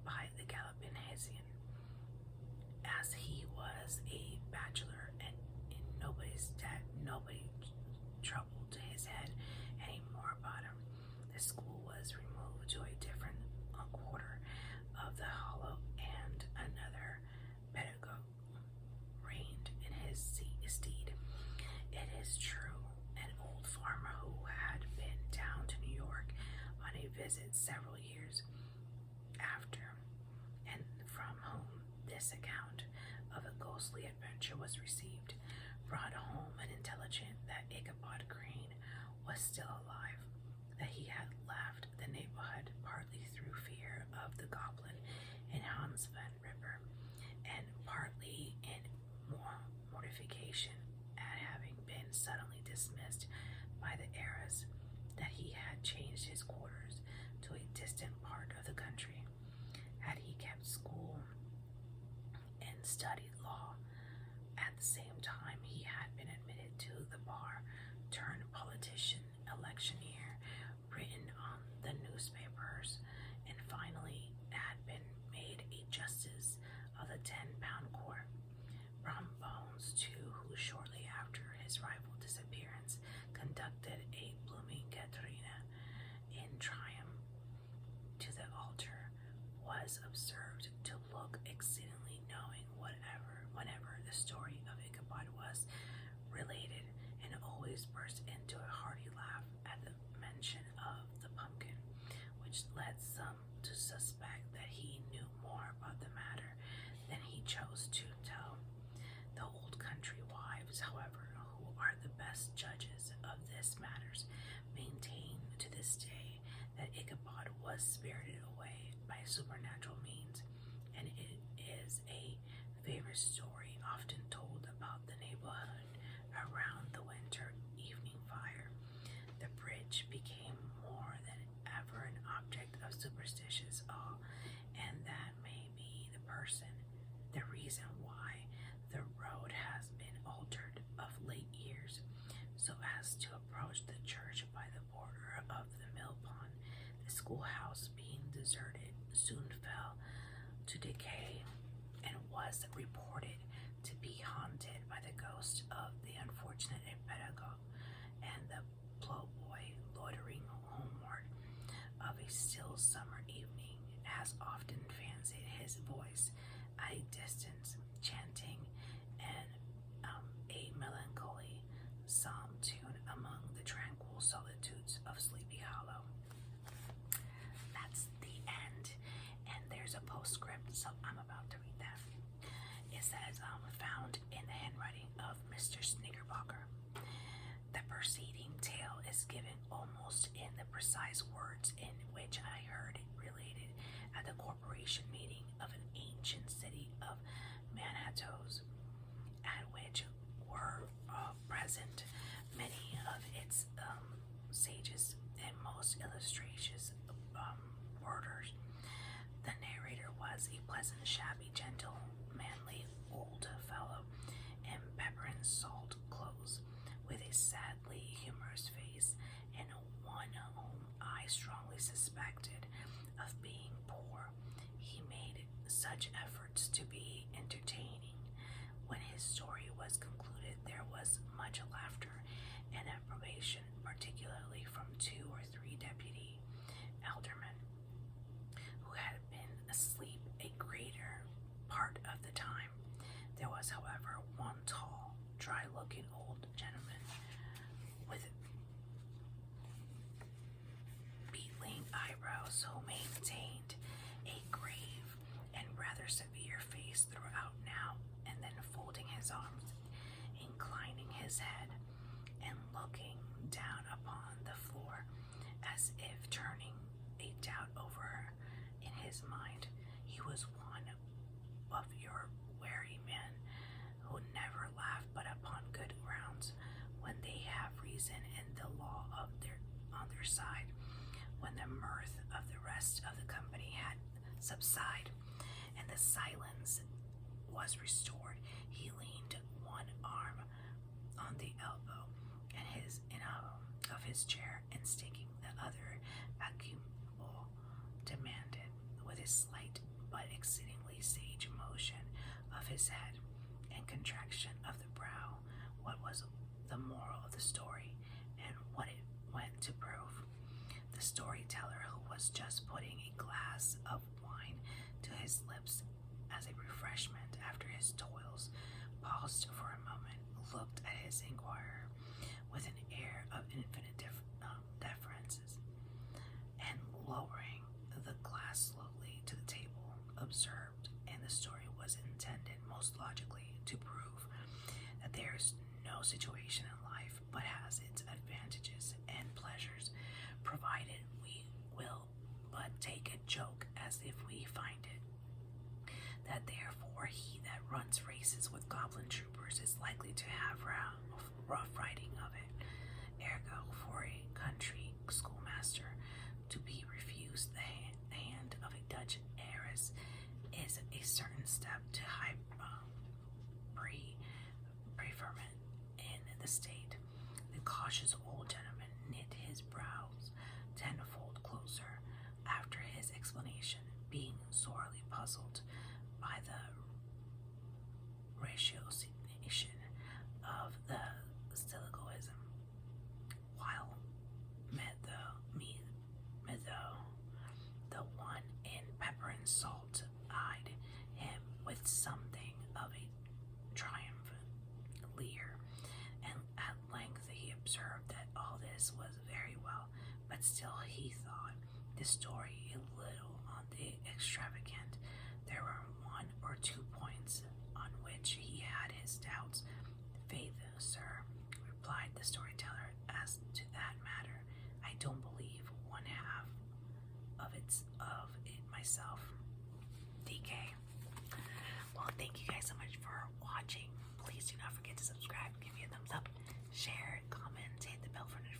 by the galloping Hessian. As he was a bachelor and in nobody's debt, nobody troubled his head any more about him. The school was removed to a different quarter of the hollow, and another pedagogue reigned in his stead. It is true, an old farmer who had been down to New York on a visit several years after, and from whom this account of a ghostly adventure was received, brought home an intelligence that Ichabod Crane was still alive, that he had left the neighborhood partly through fear of the goblin in Hansvan River, and partly in mortification at having been suddenly dismissed by the heiress, that he had changed his quarters to a distant part of the country. Had he kept school and studied law, at the same time he had been admitted to the bar, turned politician, electioneer, written on the newspapers, and finally had been made a justice of the 10-pound court. Brom Bones, too, who shortly after his rival's disappearance conducted a blooming Katrina in triumph to the altar, was observed to look exceedingly knowing whenever the story of Ichabod was related, and always burst into a hearty laugh at the mention of the pumpkin, which led some to suspect that he knew more about the matter than he chose to tell. The old country wives, however, who are the best judges of this matters, maintain to this day that Ichabod was spirited away by supernatural means, and it is a favorite story often told about the neighborhood around the winter evening fire. The bridge became more than ever an object of superstitious awe, and that may be the reason why the road has been altered of late years, so as to approach the church by the border of the mill pond. The schoolhouse, being deserted, soon fell to decay, and was reported to be haunted by the ghost of the unfortunate pedagogue, and the plowboy loitering homeward of a still summer evening has often fancied his voice at a distance, chanting a melancholy psalm tune among the tranquil solitudes of Sleepy Hollow. That's the end, and there's a postscript, so I'm about to read that. It says, found in the handwriting of Mr. Snickerbocker. The preceding tale is given almost in the precise words in which I heard it related at the corporation meeting of an ancient city of Manhattoes, at which were present many of its sages and most illustrious worders. The narrator was a pleasant, shabby, gentle, manly old fellow in pepper and salt clothes, with a sadly humorous face, and one whom I strongly suspected of being poor. He made such efforts to be entertaining. When his story was concluded, there was much laughter and approbation, particularly from 2 or 3 deputy aldermen, who had been asleep a greater part of the time. There was, however, one tall, dry-looking old gentleman with beetling eyebrows, who maintained a grave and rather severe face throughout, now and then folding his arms, inclining his head, and looking down upon the floor, as if turning a doubt over in his mind. He was one of your wary men, who never laugh but upon good grounds, when they have reason and the law on their side. When the mirth of the rest of the company had subsided, and the silence was restored, he leaned one arm on the elbow of his chair, and sticking the other accumule, demanded, with a slight but exceedingly sage motion of his head and contraction of the brow, what was the moral of the story, and what it went to prove. The storyteller, who was just putting a glass of wine to his lips as a refreshment after his toils, paused for a moment, looked at his inquirer with an air of infinite deferences, and lowering the glass slowly to the table, observed, and the story was in situation in life, but has its advantages and pleasures, provided we will but take a joke as if we find it. That therefore he that runs races with goblin troopers is likely to have rough riding of it. Ergo, for a country schoolmaster to be refused the hand of a Dutch heiress is a certain step to high preferment in the state. The cautious old gentleman knit his brows tenfold closer after his explanation, being sorely puzzled by the ratiocination of the syllogism, while the one in pepper and salt eyed him with something of a triumphant leer, and at length he observed that all this was very well, but still he thought the story a little on the extravagant. There were one or two points on which he had his doubts. Faith, sir, replied the storyteller, as to that matter, I don't believe one half of it myself. DK. Well, thank you guys so much for watching. Please do not forget to subscribe, give me a thumbs up, share, comment, hit the bell for notifications.